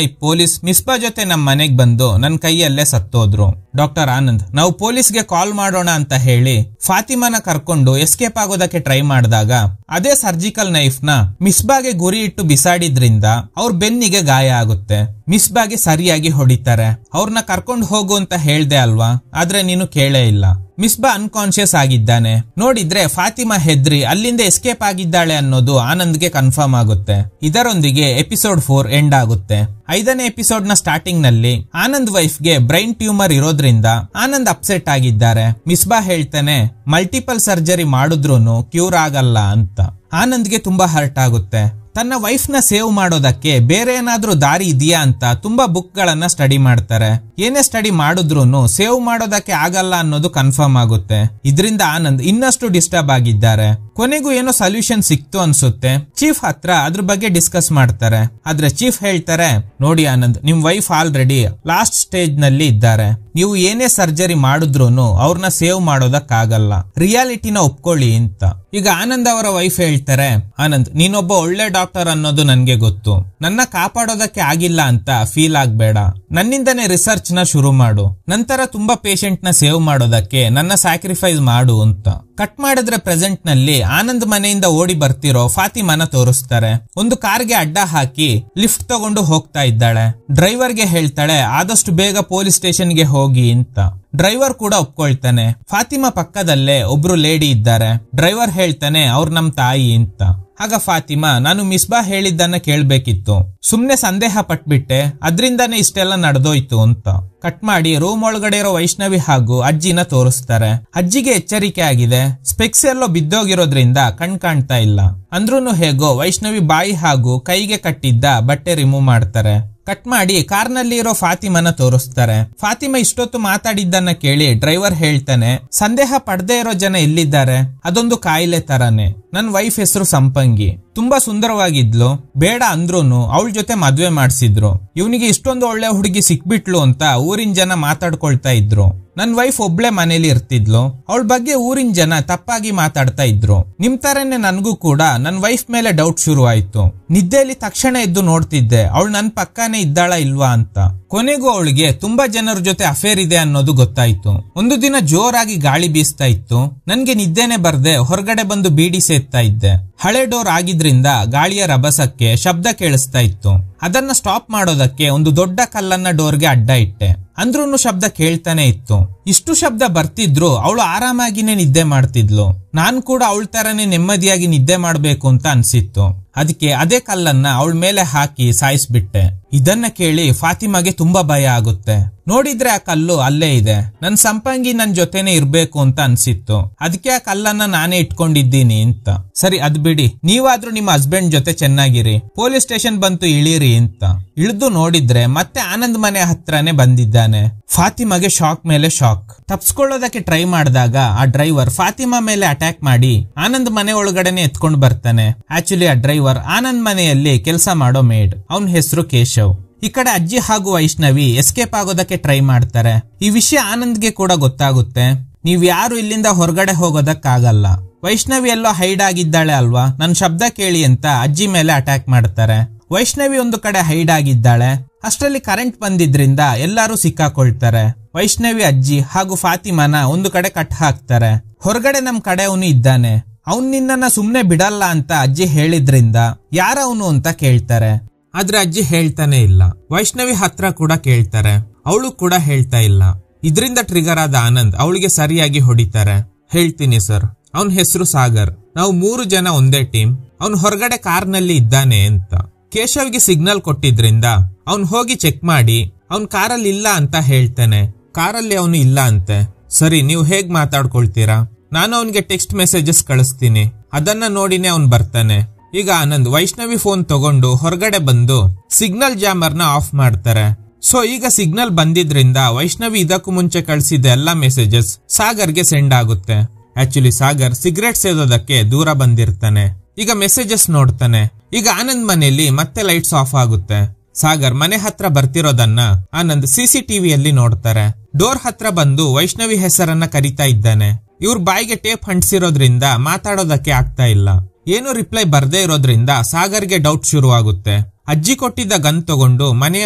ಈ ಪೊಲೀಸ್ ಮಿಸ್ಬಾ ಜೊತೆ ನಮ್ ಮನೆಗ್ ಬಂದು ನನ್ ಕೈಯಲ್ಲೇ ಸತ್ತೋದ್ರು. ಡಾಕ್ಟರ್ ಆನಂದ್, ನಾವು ಪೊಲೀಸ್ಗೆ ಕಾಲ್ ಮಾಡೋಣ ಅಂತ ಹೇಳಿ ಫಾತಿಮಾನ ಕರ್ಕೊಂಡು ಎಸ್ಕೇಪ್ ಆಗೋದಕ್ಕೆ ಟ್ರೈ ಮಾಡಿದಾಗ ಅದೇ ಸರ್ಜಿಕಲ್ ನೈಫ್ ನ ಮಿಸ್ಬಾಗೆ ಗುರಿ ಇಟ್ಟು ಬಿಸಾಡಿದ್ರಿಂದ ಅವ್ರ ಬೆನ್ನಿಗೆ ಗಾಯ ಆಗುತ್ತೆ. ಮಿಸ್ಬಾಗೆ ಸರಿಯಾಗಿ ಹೊಡಿತಾರೆ. ಅವ್ರನ್ನ ಕರ್ಕೊಂಡು ಹೋಗು ಅಂತ ಹೇಳ್ದೆ ಅಲ್ವಾ, ಆದ್ರೆ ನೀನು ಕೇಳೇ ಇಲ್ಲ. ಮಿಸ್ಬಾ ಅನ್ಕಾನ್ಶಿಯಸ್ ಆಗಿದ್ದಾನೆ. ನೋಡಿದ್ರೆ ಫಾತಿಮಾ ಹೆದ್ರಿ ಅಲ್ಲಿಂದ ಎಸ್ಕೇಪ್ ಆಗಿದ್ದಾಳೆ ಅನ್ನೋದು ಆನಂದ್ಗೆ ಕನ್ಫರ್ಮ್ ಆಗುತ್ತೆ. ಇದರೊಂದಿಗೆ ಎಪಿಸೋಡ್ 4 ಎಂಡ್ ಆಗುತ್ತೆ. 5ನೇ ಎಪಿಸೋಡ್ ನ ಸ್ಟಾರ್ಟಿಂಗ್ ನಲ್ಲಿ ಆನಂದ್ ವೈಫ್ ಗೆ ಬ್ರೈನ್ ಟ್ಯೂಮರ್ ಇರೋದ್ರಿಂದ ಆನಂದ್ ಅಪ್ಸೆಟ್ ಆಗಿದ್ದಾರೆ. ಮಿಸ್ಬಾ ಹೇಳ್ತಾನೆ, ಮಲ್ಟಿಪಲ್ ಸರ್ಜರಿ ಮಾಡಿದ್ರೂನು ಕ್ಯೂರ್ ಆಗಲ್ಲ ಅಂತ. ಆನಂದ್ಗೆ ತುಂಬಾ ಹರ್ಟ್ ಆಗುತ್ತೆ. ತನ್ನ ವೈಫ್ ನ ಸೇವ್ ಮಾಡೋದಕ್ಕೆ ಬೇರೆ ಏನಾದ್ರೂ ದಾರಿ ಇದೆಯಾ ಅಂತ ತುಂಬಾ ಬುಕ್ ಗಳನ್ನ ಸ್ಟಡಿ ಮಾಡ್ತಾರೆ. ಏನೇ ಸ್ಟಡಿ ಮಾಡಿದ್ರೂನು ಸೇವ್ ಮಾಡೋದಕ್ಕೆ ಆಗಲ್ಲ ಅನ್ನೋದು ಕನ್ಫರ್ಮ್ ಆಗುತ್ತೆ. ಇದರಿಂದ ಆನಂದ್ ಇನ್ನಷ್ಟು ಡಿಸ್ಟರ್ಬ್ ಆಗಿದ್ದಾರೆ. ಕೊನೆಗೂ ಏನೋ ಸೊಲ್ಯೂಷನ್ ಸಿಕ್ತು ಅನ್ಸುತ್ತೆ. ಚೀಫ್ ಹತ್ರ ಅದ್ರ ಬಗ್ಗೆ ಡಿಸ್ಕಸ್ ಮಾಡ್ತಾರೆ. ಆದ್ರೆ ಚೀಫ್ ಹೇಳ್ತಾರೆ, ನೋಡಿ ಆನಂದ್, ನಿಮ್ ವೈಫ್ ಆಲ್ರೆಡಿ ಲಾಸ್ಟ್ ಸ್ಟೇಜ್ ನಲ್ಲಿ ಇದ್ದಾರೆ. ನೀವು ಏನೇ ಸರ್ಜರಿ ಮಾಡಿದ್ರೂನು ಅವ್ರನ್ನ ಸೇವ್ ಮಾಡೋದಕ್ಕಾಗಲ್ಲ. ರಿಯಾಲಿಟಿನ ಒಪ್ಕೊಳ್ಳಿ ಅಂತ. ಈಗ ಆನಂದ್ ಅವರ ವೈಫ್ ಹೇಳ್ತಾರೆ, ಆನಂದ್, ನೀನೊಬ್ಬ ಒಳ್ಳೆ ಡಾಕ್ಟರ್ ಅನ್ನೋದು ನನ್ಗೆ ಗೊತ್ತು. ನನ್ನ ಕಾಪಾಡೋದಕ್ಕೆ ಆಗಿಲ್ಲ ಅಂತ ಫೀಲ್ ಆಗ್ಬೇಡ. ನನ್ನಿಂದನೇ ರಿಸರ್ಚ್ ನ ಶುರು ಮಾಡು. ನಂತರ ತುಂಬಾ ಪೇಷಂಟ್ ನ ಸೇವ್ ಮಾಡೋದಕ್ಕೆ ನನ್ನ ಸ್ಯಾಕ್ರಿಫೈಸ್ ಮಾಡು ಅಂತ. ಕಟ್ ಮಾಡಿದ್ರೆ ಪ್ರೆಸೆಂಟ್ ನಲ್ಲಿ ಆನಂದ್ ಮನೆಯಿಂದ ಓಡಿ ಬರ್ತಿರೋ ಫಾತಿಮಾನ ತೋರಿಸ್ತಾರೆ. ಒಂದು ಕಾರ್ಗೆ ಅಡ್ಡ ಹಾಕಿ ಲಿಫ್ಟ್ ತಗೊಂಡು ಹೋಗ್ತಾ ಇದ್ದಾಳೆ. ಡ್ರೈವರ್ಗೆ ಹೇಳ್ತಾಳೆ, ಆದಷ್ಟು ಬೇಗ ಪೊಲೀಸ್ ಸ್ಟೇಷನ್ಗೆ ಹೋಗಿ ಅಂತ. ಡ್ರೈವರ್ ಕೂಡ ಒಪ್ಕೊಳ್ತಾನೆ. ಫಾತಿಮಾ ಪಕ್ಕದಲ್ಲೇ ಒಬ್ರು ಲೇಡಿ ಇದ್ದಾರೆ. ಡ್ರೈವರ್ ಹೇಳ್ತಾನೆ, ಅವ್ರು ನಮ್ ತಾಯಿ ಅಂತ. ಆಗ ಫಾತಿಮಾ, ನಾನು ಮಿಸ್ಬಾ ಹೇಳಿದ್ದನ್ನ ಕೇಳ್ಬೇಕಿತ್ತು, ಸುಮ್ನೆ ಸಂದೇಹ ಪಟ್ಬಿಟ್ಟೆ, ಅದ್ರಿಂದಾನೇ ಇಷ್ಟೆಲ್ಲ ನಡೆದೋಯ್ತು ಅಂತ. ಕಟ್ ಮಾಡಿ ರೂಮ್ ಒಳಗಡೆ ಇರೋ ವೈಷ್ಣವಿ ಹಾಗೂ ಅಜ್ಜಿನ ತೋರಿಸ್ತಾರೆ. ಅಜ್ಜಿಗೆ ಎಚ್ಚರಿಕೆ ಆಗಿದೆ. ಸ್ಪೆಕ್ಸ್ ಎಲ್ಲೋ ಬಿದ್ದೋಗಿರೋದ್ರಿಂದ ಕಣ್ ಕಾಣ್ತಾ ಇಲ್ಲ. ಅಂದ್ರೂನು ಹೇಗೋ ವೈಷ್ಣವಿ ಬಾಯಿ ಹಾಗೂ ಕೈಗೆ ಕಟ್ಟಿದ್ದ ಬಟ್ಟೆ ರಿಮೂವ್ ಮಾಡ್ತಾರೆ. ಕಟ್ ಮಾಡಿ ಕಾರ್ನಲ್ಲಿ ಇರೋ ಫಾತಿಮಾನ ತೋರಿಸ್ತಾರೆ. ಫಾತಿಮಾ ಇಷ್ಟೊತ್ತು ಮಾತಾಡಿದ್ದನ್ನ ಕೇಳಿ ಡ್ರೈವರ್ ಹೇಳ್ತಾನೆ, ಸಂದೇಹ ಪಡದೆ ಇರೋ ಜನ ಎಲ್ಲಿದ್ದಾರೆ? ಅದೊಂದು ಕಾಯಿಲೆ ತರಾನೆ. ನನ್ ವೈಫ್ ಹೆಸರು ಸಂಪಂಗಿ, ತುಂಬಾ ಸುಂದರವಾಗಿದ್ಲು. ಬೇಡ ಅಂದ್ರೂನು ಅವಳ ಜೊತೆ ಮದ್ವೆ ಮಾಡ್ಸಿದ್ರು. ಇವನಿಗೆ ಇಷ್ಟೊಂದು ಒಳ್ಳೆ ಹುಡುಗಿ ಸಿಕ್ಬಿಟ್ಲು ಅಂತ ಊರಿನ ಜನ ಮಾತಾಡ್ಕೊಳ್ತಾ ಇದ್ರು. ನನ್ ವೈಫ್ ಒಬ್ಳೆ ಮನೇಲಿ ಇರ್ತಿದ್ಲು. ಅವಳ ಬಗ್ಗೆ ಊರಿನ ಜನ ತಪ್ಪಾಗಿ ಮಾತಾಡ್ತಾ ಇದ್ರು. ನಿಮ್ ತರನೇ ನನ್ಗೂ ಕೂಡ ನನ್ ವೈಫ್ ಮೇಲೆ ಡೌಟ್ ಶುರು ಆಯ್ತು. ನಿದ್ದೆಯಲ್ಲಿ ತಕ್ಷಣ ಎದ್ದು ನೋಡ್ತಿದ್ದೆ, ಅವಳು ನನ್ ಪಕ್ಕಾನೇ ಇದ್ದಾಳ ಇಲ್ವಾ ಅಂತ. ಕೊನೆಗೂ ಅವಳಿಗೆ ತುಂಬಾ ಜನರ ಜೊತೆ ಅಫೇರ್ ಇದೆ ಅನ್ನೋದು ಗೊತ್ತಾಯ್ತು. ಒಂದು ದಿನ ಜೋರಾಗಿ ಗಾಳಿ ಬೀಸ್ತಾ ಇತ್ತು. ನನ್ಗೆ ನಿದ್ದೆನೆ ಬರ್ದೆ ಹೊರಗಡೆ ಬಂದು ಬೀಡಿ ಸೇದ್ತಾ ಇದ್ದೆ. ಹಳೆ ಡೋರ್ ಆಗಿದ್ರಿಂದ ಗಾಳಿಯ ರಭಸಕ್ಕೆ ಶಬ್ದ ಕೇಳಿಸ್ತಾ ಇತ್ತು. ಅದನ್ನ ಸ್ಟಾಪ್ ಮಾಡೋದಕ್ಕೆ ಒಂದು ದೊಡ್ಡ ಕಲ್ಲನ್ನ ಡೋರ್ಗೆ ಅಡ್ಡ ಇಟ್ಟೆ. ಅಂದ್ರೂನು ಶಬ್ದ ಕೇಳ್ತಾನೆ ಇತ್ತು. ಇಷ್ಟು ಶಬ್ದ ಬರ್ತಿದ್ರು ಅವಳು ಆರಾಮಾಗಿನೇ ನಿದ್ದೆ ಮಾಡ್ತಿದ್ಲು. ನಾನ್ ಕೂಡ ಅವಳ ತರನೇ ನೆಮ್ಮದಿಯಾಗಿ ನಿದ್ದೆ ಮಾಡ್ಬೇಕು ಅಂತ ಅನ್ಸಿತ್ತು. ಅದಕ್ಕೆ ಅದೇ ಕಲ್ಲನ್ನ ಅವಳ ಮೇಲೆ ಹಾಕಿ ಸಾಯಿಸ್ಬಿಟ್ಟೆ. ಇದನ್ನ ಕೇಳಿ ಫಾತಿಮಾಗೆ ತುಂಬಾ ಭಯ ಆಗುತ್ತೆ. ನೋಡಿದ್ರೆ ಆ ಕಲ್ಲು ಅಲ್ಲೇ ಇದೆ. ನನ್ ಸಂಪಂಗಿ ನನ್ ಜೊತೆನೆ ಇರ್ಬೇಕು ಅಂತ ಅನ್ಸಿತ್ತು. ಅದಕ್ಕೆ ಆ ಕಲ್ಲನ್ನ ನಾನೇ ಇಟ್ಕೊಂಡಿದ್ದೀನಿ ಅಂತ. ಸರಿ, ಅದ್ ಬಿಡಿ, ನೀವಾದ್ರೂ ನಿಮ್ಮ ಹಸ್ಬೆಂಡ್ ಜೊತೆ ಚೆನ್ನಾಗಿರಿ, ಪೊಲೀಸ್ ಸ್ಟೇಷನ್ ಬಂತು ಇಳಿರಿ ಅಂತ. ಇಳಿದು ನೋಡಿದ್ರೆ ಮತ್ತೆ ಆನಂದ್ ಮನೆ ಹತ್ರನೇ ಬಂದಿದ್ದಾನೆ. ಫಾತಿಮಾಗೆ ಶಾಕ್ ಮೇಲೆ ಶಾಕ್. ತಪ್ಸ್ಕೊಳ್ಳೋದಕ್ಕೆ ಟ್ರೈ ಮಾಡಿದಾಗ ಆ ಡ್ರೈವರ್ ಫಾತಿಮಾ ಮೇಲೆ ಅಟ್ಯಾಕ್ ಮಾಡಿ ಆನಂದ್ ಮನೆ ಒಳಗಡೆನೆ ಎತ್ಕೊಂಡು ಬರ್ತಾನೆ. ಆಕ್ಚುಲಿ ಆ ಡ್ರೈವರ್ ಆನಂದ್ ಮನೆಯಲ್ಲಿ ಕೆಲಸ ಮಾಡೋ ಮೇಡ್. ಅವನ ಹೆಸರು ಕೇಶವ್. ಈ ಕಡೆ ಅಜ್ಜಿ ಹಾಗೂ ವೈಷ್ಣವಿ ಎಸ್ಕೇಪ್ ಆಗೋದಕ್ಕೆ ಟ್ರೈ ಮಾಡ್ತಾರೆ. ಈ ವಿಷಯ ಆನಂದ್ಗೆ ಕೂಡ ಗೊತ್ತಾಗುತ್ತೆ. ನೀವ್ ಯಾರು ಇಲ್ಲಿಂದ ಹೊರಗಡೆ ಹೋಗೋದಕ್ಕಾಗಲ್ಲ. ವೈಷ್ಣವಿ ಎಲ್ಲೋ ಹೈಡ್ ಆಗಿದ್ದಾಳೆ ಅಲ್ವಾ, ನನ್ ಶಬ್ದ ಕೇಳಿ ಅಂತ ಅಜ್ಜಿ ಮೇಲೆ ಅಟ್ಯಾಕ್ ಮಾಡ್ತಾರೆ. ವೈಷ್ಣವಿ ಒಂದು ಕಡೆ ಹೈಡ್ ಆಗಿದ್ದಾಳೆ. ಅಷ್ಟರಲ್ಲಿ ಕರೆಂಟ್ ಬಂದಿದ್ರಿಂದ ಎಲ್ಲರೂ ಸಿಕ್ಕಾಕೊಳ್ತಾರೆ. ವೈಷ್ಣವಿ ಅಜ್ಜಿ ಹಾಗೂ ಫಾತಿಮಾನ ಒಂದು ಕಡೆ ಕಟ್ ಹಾಕ್ತಾರೆ. ಹೊರಗಡೆ ನಮ್ ಕಡೆ ಅವನು ಇದ್ದಾನೆ, ಅವನ್ ನಿನ್ನನ್ನ ಸುಮ್ನೆ ಬಿಡಲ್ಲ ಅಂತ ಅಜ್ಜಿ ಹೇಳಿದ್ರಿಂದ ಯಾರವನು ಅಂತ ಕೇಳ್ತಾರೆ. ಆದ್ರೆ ಅಜ್ಜಿ ಹೇಳ್ತಾನೆ ಇಲ್ಲ. ವೈಷ್ಣವಿ ಹತ್ರ ಕೂಡ ಕೇಳ್ತಾರೆ, ಅವಳು ಕೂಡ ಹೇಳ್ತಾ ಇಲ್ಲ. ಇದರಿಂದ ಟ್ರಿಗರ್ ಆದ ಆನಂದ್ ಅವಳಿಗೆ ಸರಿಯಾಗಿ ಹೊಡಿತಾರೆ. ಹೇಳ್ತೀನಿ ಸರ್, ಅವನ್ ಹೆಸರು ಸಾಗರ್, ನಾವು 3 ಜನ ಒಂದೇ ಟೀಮ್, ಅವನ್ ಹೊರಗಡೆ ಕಾರ್ನಲ್ಲಿ ಇದ್ದಾನೆ ಅಂತ. ಕೇಶವ್ಗೆ ಸಿಗ್ನಲ್ ಕೊಟ್ಟಿದ್ರಿಂದ ಅವನ್ ಹೋಗಿ ಚೆಕ್ ಮಾಡಿ ಅವನ್ ಕಾರಲ್ಲಿ ಇಲ್ಲ ಅಂತ ಹೇಳ್ತಾನೆ. ಕಾರಲ್ಲಿ ಅವನು ಇಲ್ಲ ಅಂತೆ. ಸರಿ, ನೀವು ಹೇಗ್ ಮಾತಾಡ್ಕೊಳ್ತೀರಾ? ನಾನು ಅವನಿಗೆ ಟೆಕ್ಸ್ಟ್ ಮೆಸೇಜಸ್ ಕಳಿಸ್ತೀನಿ, ಅದನ್ನ ನೋಡಿನೇ ಅವನ್ ಬರ್ತಾನೆ. ಈಗ ಆನಂದ್ ವೈಷ್ಣವಿ ಫೋನ್ ತಗೊಂಡು ಹೊರಗಡೆ ಬಂದು ಸಿಗ್ನಲ್ ಜಾಮರ್ನ ಆಫ್ ಮಾಡ್ತಾರೆ. ಸೊ ಈಗ ಸಿಗ್ನಲ್ ಬಂದಿದ್ರಿಂದ ವೈಷ್ಣವಿ ಇದಕ್ಕೂ ಮುಂಚೆ ಕಳಿಸಿದ ಎಲ್ಲಾ ಮೆಸೇಜಸ್ ಸಾಗರ್ಗೆ ಸೆಂಡ್ ಆಗುತ್ತೆ. ಆಕ್ಚುಲಿ ಸಾಗರ್ ಸಿಗರೇಟ್ ಸೇದೋದಕ್ಕೆ ದೂರ ಬಂದಿರ್ತಾನೆ. ಈಗ ಮೆಸೇಜಸ್ ನೋಡ್ತಾನೆ. ಈಗ ಆನಂದ್ ಮನೆಯಲ್ಲಿ ಮತ್ತೆ ಲೈಟ್ಸ್ ಆಫ್ ಆಗುತ್ತೆ. ಸಾಗರ್ ಮನೆ ಹತ್ರ ಬರ್ತಿರೋದನ್ನ ಆನಂದ್ CCTVಯಲ್ಲಿ ನೋಡ್ತಾರೆ. ಡೋರ್ ಹತ್ರ ಬಂದು ವೈಷ್ಣವಿ ಹೆಸರನ್ನ ಕರಿತಾ ಇದ್ದಾನೆ. ಇವ್ರ ಬಾಯಿಗೆ ಟೇಪ್ ಅಂಟಿಸಿರೋದ್ರಿಂದ ಮಾತಾಡೋದಕ್ಕೆ ಆಗ್ತಾ ಇಲ್ಲ. ಏನು ರಿಪ್ಲೈ ಬರ್ದೇ ಇರೋದ್ರಿಂದ ಸಾಗರ್ಗೆ ಡೌಟ್ ಶುರುವಾಗುತ್ತೆ. ಅಜ್ಜಿ ಕೊಟ್ಟಿದ್ದ ಗನ್ ತಗೊಂಡು ಮನೆಯ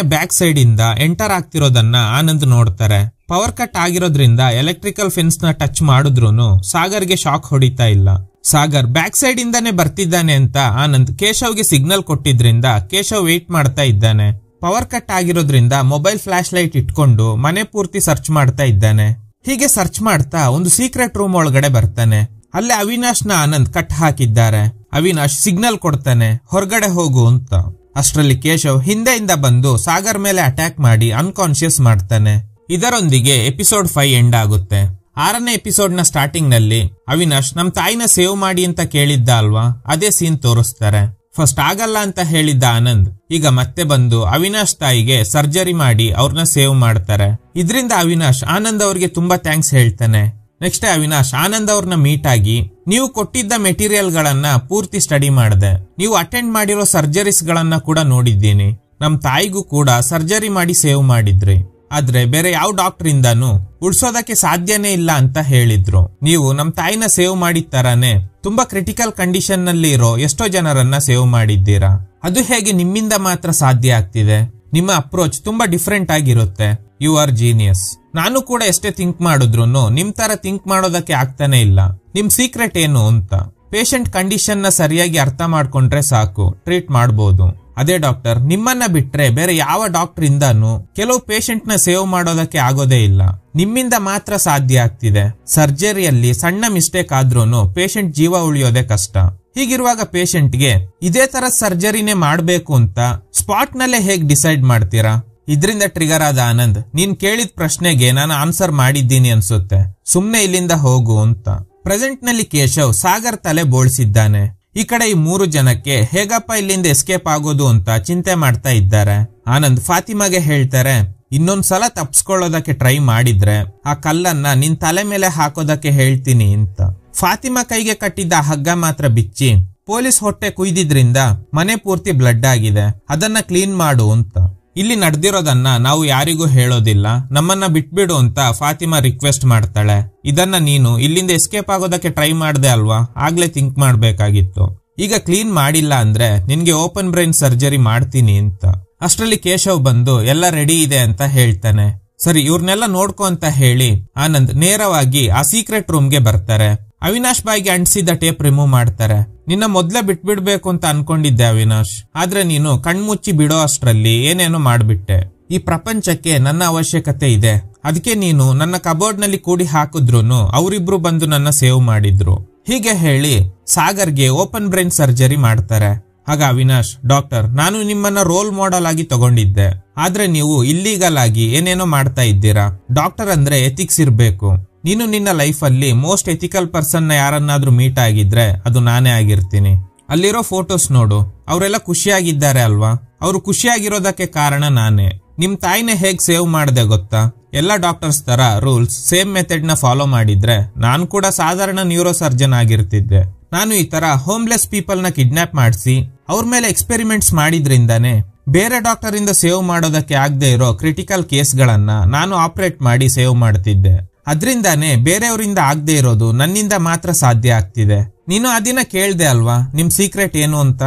ಬ್ಯಾಕ್ ಸೈಡ್ ಇಂದ ಎಂಟರ್ ಆಗ್ತಿರೋದನ್ನ ಆನಂದ್ ನೋಡ್ತಾರೆ. ಪವರ್ ಕಟ್ ಆಗಿರೋದ್ರಿಂದ ಎಲೆಕ್ಟ್ರಿಕಲ್ ಫೆನ್ಸ್ ನ ಟಚ್ ಮಾಡಿದ್ರೂನು ಸಾಗರ್ಗೆ ಶಾಕ್ ಹೊಡಿತಾ ಇಲ್ಲ. ಸಾಗರ್ ಬ್ಯಾಕ್ ಸೈಡ್ ಇಂದಾನೆ ಬರ್ತಿದ್ದಾನೆ ಅಂತ ಆನಂದ್ ಕೇಶವ್ಗೆ ಸಿಗ್ನಲ್ ಕೊಟ್ಟಿದ್ರಿಂದ ಕೇಶವ್ ವೇಟ್ ಮಾಡ್ತಾ ಇದ್ದಾನೆ. ಪವರ್ ಕಟ್ ಆಗಿರೋದ್ರಿಂದ ಮೊಬೈಲ್ ಫ್ಲಾಶ್ ಲೈಟ್ ಇಟ್ಕೊಂಡು ಮನೆ ಪೂರ್ತಿ ಸರ್ಚ್ ಮಾಡ್ತಾ ಇದ್ದಾನೆ. ಹೀಗೆ ಸರ್ಚ್ ಮಾಡ್ತಾ ಒಂದು ಸೀಕ್ರೆಟ್ ರೂಮ್ ಒಳಗಡೆ ಬರ್ತಾನೆ. ಅಲ್ಲೇ ಅವಿನಾಶ್ ನ ಆನಂದ್ ಕಟ್ ಹಾಕಿದ್ದಾರೆ. ಅವಿನಾಶ್ ಸಿಗ್ನಲ್ ಕೊಡ್ತಾನೆ, ಹೊರಗಡೆ ಹೋಗು ಅಂತ. ಅಷ್ಟರಲ್ಲಿ ಕೇಶವ್ ಹಿಂದೆಯಿಂದ ಬಂದು ಸಾಗರ್ ಮೇಲೆ ಅಟ್ಯಾಕ್ ಮಾಡಿ ಅನ್ಕಾನ್ಶಿಯಸ್ ಮಾಡ್ತಾನೆ. ಇದರೊಂದಿಗೆ ಎಪಿಸೋಡ್ 5 ಎಂಡ್ ಆಗುತ್ತೆ. 6ನೇ ಎಪಿಸೋಡ್ ನ ಸ್ಟಾರ್ಟಿಂಗ್ ನಲ್ಲಿ ಅವಿನಾಶ್ ನಮ್ ತಾಯಿನ ಸೇವ್ ಮಾಡಿ ಅಂತ ಕೇಳಿದ್ದ ಅಲ್ವಾ, ಅದೇ ಸೀನ್ ತೋರಿಸ್ತಾರೆ. ಫಸ್ಟ್ ಆಗಲ್ಲ ಅಂತ ಹೇಳಿದ್ದ ಆನಂದ್ ಈಗ ಮತ್ತೆ ಬಂದು ಅವಿನಾಶ್ ತಾಯಿಗೆ ಸರ್ಜರಿ ಮಾಡಿ ಅವ್ರನ್ನ ಸೇವ್ ಮಾಡ್ತಾರೆ. ಇದರಿಂದ ಅವಿನಾಶ್ ಆನಂದ್ ಅವ್ರಿಗೆ ತುಂಬಾ ಥ್ಯಾಂಕ್ಸ್ ಹೇಳ್ತಾನೆ. ನೆಕ್ಸ್ಟ್ ಅವಿನಾಶ್ ಆನಂದ್ ಅವ್ರನ್ನ ಮೀಟ್ ಆಗಿ, ನೀವು ಕೊಟ್ಟಿದ್ದ ಮೆಟೀರಿಯಲ್ ಗಳನ್ನ ಪೂರ್ತಿ ಸ್ಟಡಿ ಮಾಡಿದೆ, ನೀವು ಅಟೆಂಡ್ ಮಾಡಿರೋ ಸರ್ಜರೀಸ್ ಗಳನ್ನ ಕೂಡ ನೋಡಿದ್ದೀನಿ, ನಮ್ ತಾಯಿಗೂ ಕೂಡ ಸರ್ಜರಿ ಮಾಡಿ ಸೇವ್ ಮಾಡಿದ್ರಿ, ಆದ್ರೆ ಬೇರೆ ಯಾವ ಡಾಕ್ಟರ್ ಇಂದಾನು ಉಳ್ಸೋದಕ್ಕೆ ಸಾಧ್ಯನೇ ಇಲ್ಲ ಅಂತ ಹೇಳಿದ್ರು. ನೀವು ನಮ್ ತಾಯಿನ ಸೇವ್ ಮಾಡಿದ ತರಾನೇ ತುಂಬಾ ಕ್ರಿಟಿಕಲ್ ಕಂಡೀಷನ್ ನಲ್ಲಿ ಇರೋ ಎಷ್ಟೋ ಜನರನ್ನ ಸೇವ್ ಮಾಡಿದ್ದೀರಾ. ಅದು ಹೇಗೆ ನಿಮ್ಮಿಂದ ಮಾತ್ರ ಸಾಧ್ಯ ಆಗ್ತಿದೆ? ನಿಮ್ಮ ಅಪ್ರೋಚ್ ತುಂಬಾ ಡಿಫ್ರೆಂಟ್ ಆಗಿರುತ್ತೆ. You are genius. ನಾನು ಕೂಡ ಎಷ್ಟೇ ಥಿಂಕ್ ಮಾಡಿದ್ರು ನಿಮ್ ತರ ಥಿಂಕ್ ಮಾಡೋದಕ್ಕೆ ಆಗ್ತಾನೆ ಇಲ್ಲ. ನಿಮ್ ಸೀಕ್ರೆಟ್ ಏನು ಅಂತ? ಪೇಷಂಟ್ ಕಂಡೀಷನ್ ನ ಸರಿಯಾಗಿ ಅರ್ಥ ಮಾಡ್ಕೊಂಡ್ರೆ ಸಾಕು, ಟ್ರೀಟ್ ಮಾಡಬಹುದು. ಅದೇ ಡಾಕ್ಟರ್, ನಿಮ್ಮನ್ನ ಬಿಟ್ರೆ ಬೇರೆ ಯಾವ ಡಾಕ್ಟರ್ ಇಂದಾನು ಕೆಲವು ಪೇಷಂಟ್ ನ ಸೇವ್ ಮಾಡೋದಕ್ಕೆ ಆಗೋದೇ ಇಲ್ಲ. ನಿಮ್ಮಿಂದ ಮಾತ್ರ ಸಾಧ್ಯ ಆಗ್ತಿದೆ. ಸರ್ಜರಿಯಲ್ಲಿ ಸಣ್ಣ ಮಿಸ್ಟೇಕ್ ಆದ್ರೂನು ಪೇಷಂಟ್ ಜೀವ ಉಳಿಯೋದೇ ಕಷ್ಟ. ಹೀಗಿರುವಾಗ ಪೇಷಂಟ್ಗೆ ಇದೇ ತರ ಸರ್ಜರಿನೇ ಮಾಡ್ಬೇಕು ಅಂತ ಸ್ಪಾಟ್ ನಲ್ಲೇ ಹೇಗ್ ಡಿಸೈಡ್ ಮಾಡ್ತೀರಾ? ಇದರಿಂದ ಟ್ರಿಗರ್ ಆದ ಆನಂದ್, ನೀನ್ ಕೇಳಿದ ಪ್ರಶ್ನೆಗೆ ನಾನು ಆನ್ಸರ್ ಮಾಡಿದ್ದೀನಿ ಅನ್ಸುತ್ತೆ, ಸುಮ್ನೆ ಇಲ್ಲಿಂದ ಹೋಗು ಅಂತ. ಪ್ರೆಸೆಂಟ್ ನಲ್ಲಿ ಕೇಶವ್ ಸಾಗರ್ ತಲೆ ಬೋಳ್ಸಿದ್ದಾನೆ. ಈ ಕಡೆ ಈ 3 ಜನಕ್ಕೆ ಹೇಗಪ್ಪ ಇಲ್ಲಿಂದ ಎಸ್ಕೇಪ್ ಆಗೋದು ಅಂತ ಚಿಂತೆ ಮಾಡ್ತಾ ಇದ್ದಾರೆ. ಆನಂದ್ ಫಾತಿಮಾಗೆ ಹೇಳ್ತಾರೆ, ಇನ್ನೊಂದ್ಸಲ ತಪ್ಸ್ಕೊಳ್ಳೋದಕ್ಕೆ ಟ್ರೈ ಮಾಡಿದ್ರೆ ಆ ಕಲ್ಲನ್ನ ನಿನ್ ತಲೆ ಮೇಲೆ ಹಾಕೋದಕ್ಕೆ ಹೇಳ್ತೀನಿ ಅಂತ. ಫಾತಿಮಾ ಕೈಗೆ ಕಟ್ಟಿದ್ದ ಹಗ್ಗ ಮಾತ್ರ ಬಿಚ್ಚಿ ಪೊಲೀಸ್ ಹೊಟ್ಟೆ ಕುಯ್ದಿದ್ರಿಂದ ಮನೆ ಪೂರ್ತಿ ಬ್ಲಡ್ ಆಗಿದೆ, ಅದನ್ನ ಕ್ಲೀನ್ ಮಾಡು ಅಂತ. ಇಲ್ಲಿ ನಡೆದಿರೋದನ್ನ ನಾವು ಯಾರಿಗೂ ಹೇಳೋದಿಲ್ಲ, ನಮ್ಮನ್ನ ಬಿಟ್ಬಿಡು ಅಂತ ಫಾತಿಮಾ ರಿಕ್ವೆಸ್ಟ್ ಮಾಡ್ತಾಳೆ. ಇದನ್ನ ನೀನು ಇಲ್ಲಿಂದ ಎಸ್ಕೇಪ್ ಆಗೋದಕ್ಕೆ ಟ್ರೈ ಮಾಡ್ದೆ ಅಲ್ವಾ, ಆಗ್ಲೇ ಥಿಂಕ್ ಮಾಡ್ಬೇಕಾಗಿತ್ತು. ಈಗ ಕ್ಲೀನ್ ಮಾಡಿಲ್ಲ ಅಂದ್ರೆ ನಿನ್ಗೆ ಓಪನ್ ಬ್ರೈನ್ ಸರ್ಜರಿ ಮಾಡ್ತೀನಿ ಅಂತ. ಅಷ್ಟರಲ್ಲಿ ಕೇಶವ್ ಬಂದು ಎಲ್ಲ ರೆಡಿ ಇದೆ ಅಂತ ಹೇಳ್ತಾನೆ. ಸರಿ, ಇವ್ರನ್ನೆಲ್ಲ ನೋಡ್ಕೊ ಅಂತ ಹೇಳಿ ಆನಂದ್ ನೇರವಾಗಿ ಆ ಸೀಕ್ರೆಟ್ ರೂಮ್ಗೆ ಬರ್ತಾರೆ. ಅವಿನಾಶ್ ಬಾಯಿಗೆ ಅಂಟಿಸಿದ ಟೇಪ್ ರಿಮೂವ್ ಮಾಡ್ತಾರೆ. ನಿನ್ನ ಮೊದ್ಲೇ ಬಿಟ್ಬಿಡ್ಬೇಕು ಅಂತ ಅನ್ಕೊಂಡಿದ್ದೆ ಅವಿನಾಶ್, ಆದ್ರೆ ನೀನು ಕಣ್ಮುಚ್ಚಿ ಬಿಡೋ ಅಷ್ಟ್ರಲ್ಲಿ ಏನೇನೋ ಮಾಡ್ಬಿಟ್ಟೆ. ಈ ಪ್ರಪಂಚಕ್ಕೆ ನನ್ನ ಅವಶ್ಯಕತೆ ಇದೆ, ಅದಕ್ಕೆ ನೀನು ನನ್ನ ಕಬೋರ್ಡ್ ನಲ್ಲಿ ಕೂಡಿ ಹಾಕಿದ್ರುನು ಅವರಿಬ್ರು ಬಂದು ನನ್ನ ಸೇವ್ ಮಾಡಿದ್ರು. ಹೀಗೆ ಹೇಳಿ ಸಾಗರ್ಗೆ ಓಪನ್ ಬ್ರೈನ್ ಸರ್ಜರಿ ಮಾಡ್ತಾರೆ. ಆಗ ಅವಿನಾಶ್, ಡಾಕ್ಟರ್, ನಾನು ನಿಮ್ಮನ್ನ ರೋಲ್ ಮಾಡೆಲ್ ಆಗಿ ತಗೊಂಡಿದ್ದೆ, ಆದ್ರೆ ನೀವು ಇಲ್ಲೀಗಲ್ ಆಗಿ ಏನೇನೋ ಮಾಡ್ತಾ ಇದ್ದೀರಾ. ಡಾಕ್ಟರ್ ಅಂದ್ರೆ ಎಥಿಕ್ಸ್ ಇರ್ಬೇಕು. ನೀನು ನಿನ್ನ ಲೈಫ್ ಅಲ್ಲಿ ಮೋಸ್ಟ್ ಎಥಿಕಲ್ ಪರ್ಸನ್ ನ ಯಾರನ್ನಾದ್ರೂ ಮೀಟ್ ಆಗಿದ್ರೆ ಅದು ನಾನೇ ಆಗಿರ್ತೀನಿ. ಅಲ್ಲಿರೋ ಫೋಟೋಸ್ ನೋಡು, ಅವರೆಲ್ಲ ಖುಷಿಯಾಗಿದ್ದಾರೆ ಅಲ್ವಾ? ಅವರು ಖುಷಿಯಾಗಿರೋದಕ್ಕೆ ಕಾರಣ ನಾನೇ. ನಿಮ್ ತಾಯಿನೇ ಹೇಗ್ ಸೇವ್ ಮಾಡಿದೆ ಗೊತ್ತಾ? ಎಲ್ಲ ಡಾಕ್ಟರ್ಸ್ ತರ ರೂಲ್ಸ್ ಸೇಮ್ ಮೆಥಡ್ ನ ಫಾಲೋ ಮಾಡಿದ್ರೆ ನಾನು ಕೂಡ ಸಾಧಾರಣ ನ್ಯೂರೋ ಸರ್ಜನ್ ಆಗಿರ್ತಿದ್ದೆ. ನಾನು ಈ ತರ ಹೋಮ್ಲೆಸ್ ಪೀಪಲ್ ನ ಕಿಡ್ನಾಪ್ ಮಾಡಿಸಿ ಅವ್ರ ಮೇಲೆ ಎಕ್ಸ್ಪೆರಿಮೆಂಟ್ಸ್ ಮಾಡಿದ್ರಿಂದಾನೆ ಬೇರೆ ಡಾಕ್ಟರ್ ಇಂದ ಸೇವ್ ಮಾಡೋದಕ್ಕೆ ಆಗದೆ ಇರೋ ಕ್ರಿಟಿಕಲ್ ಕೇಸ್ ಗಳನ್ನ ನಾನು ಆಪರೇಟ್ ಮಾಡಿ ಸೇವ್ ಮಾಡ್ತಿದ್ದೆ. ಅದ್ರಿಂದಾನೇ ಬೇರೆಯವರಿಂದ ಆಗದೆ ಇರೋದು ನನ್ನಿಂದ ಮಾತ್ರ ಸಾಧ್ಯ ಆಗ್ತಿದೆ. ನೀನು ಆ ದಿನ ಕೇಳ್ದೆ ಅಲ್ವಾ ನಿಮ್ ಸೀಕ್ರೆಟ್ ಏನು ಅಂತ?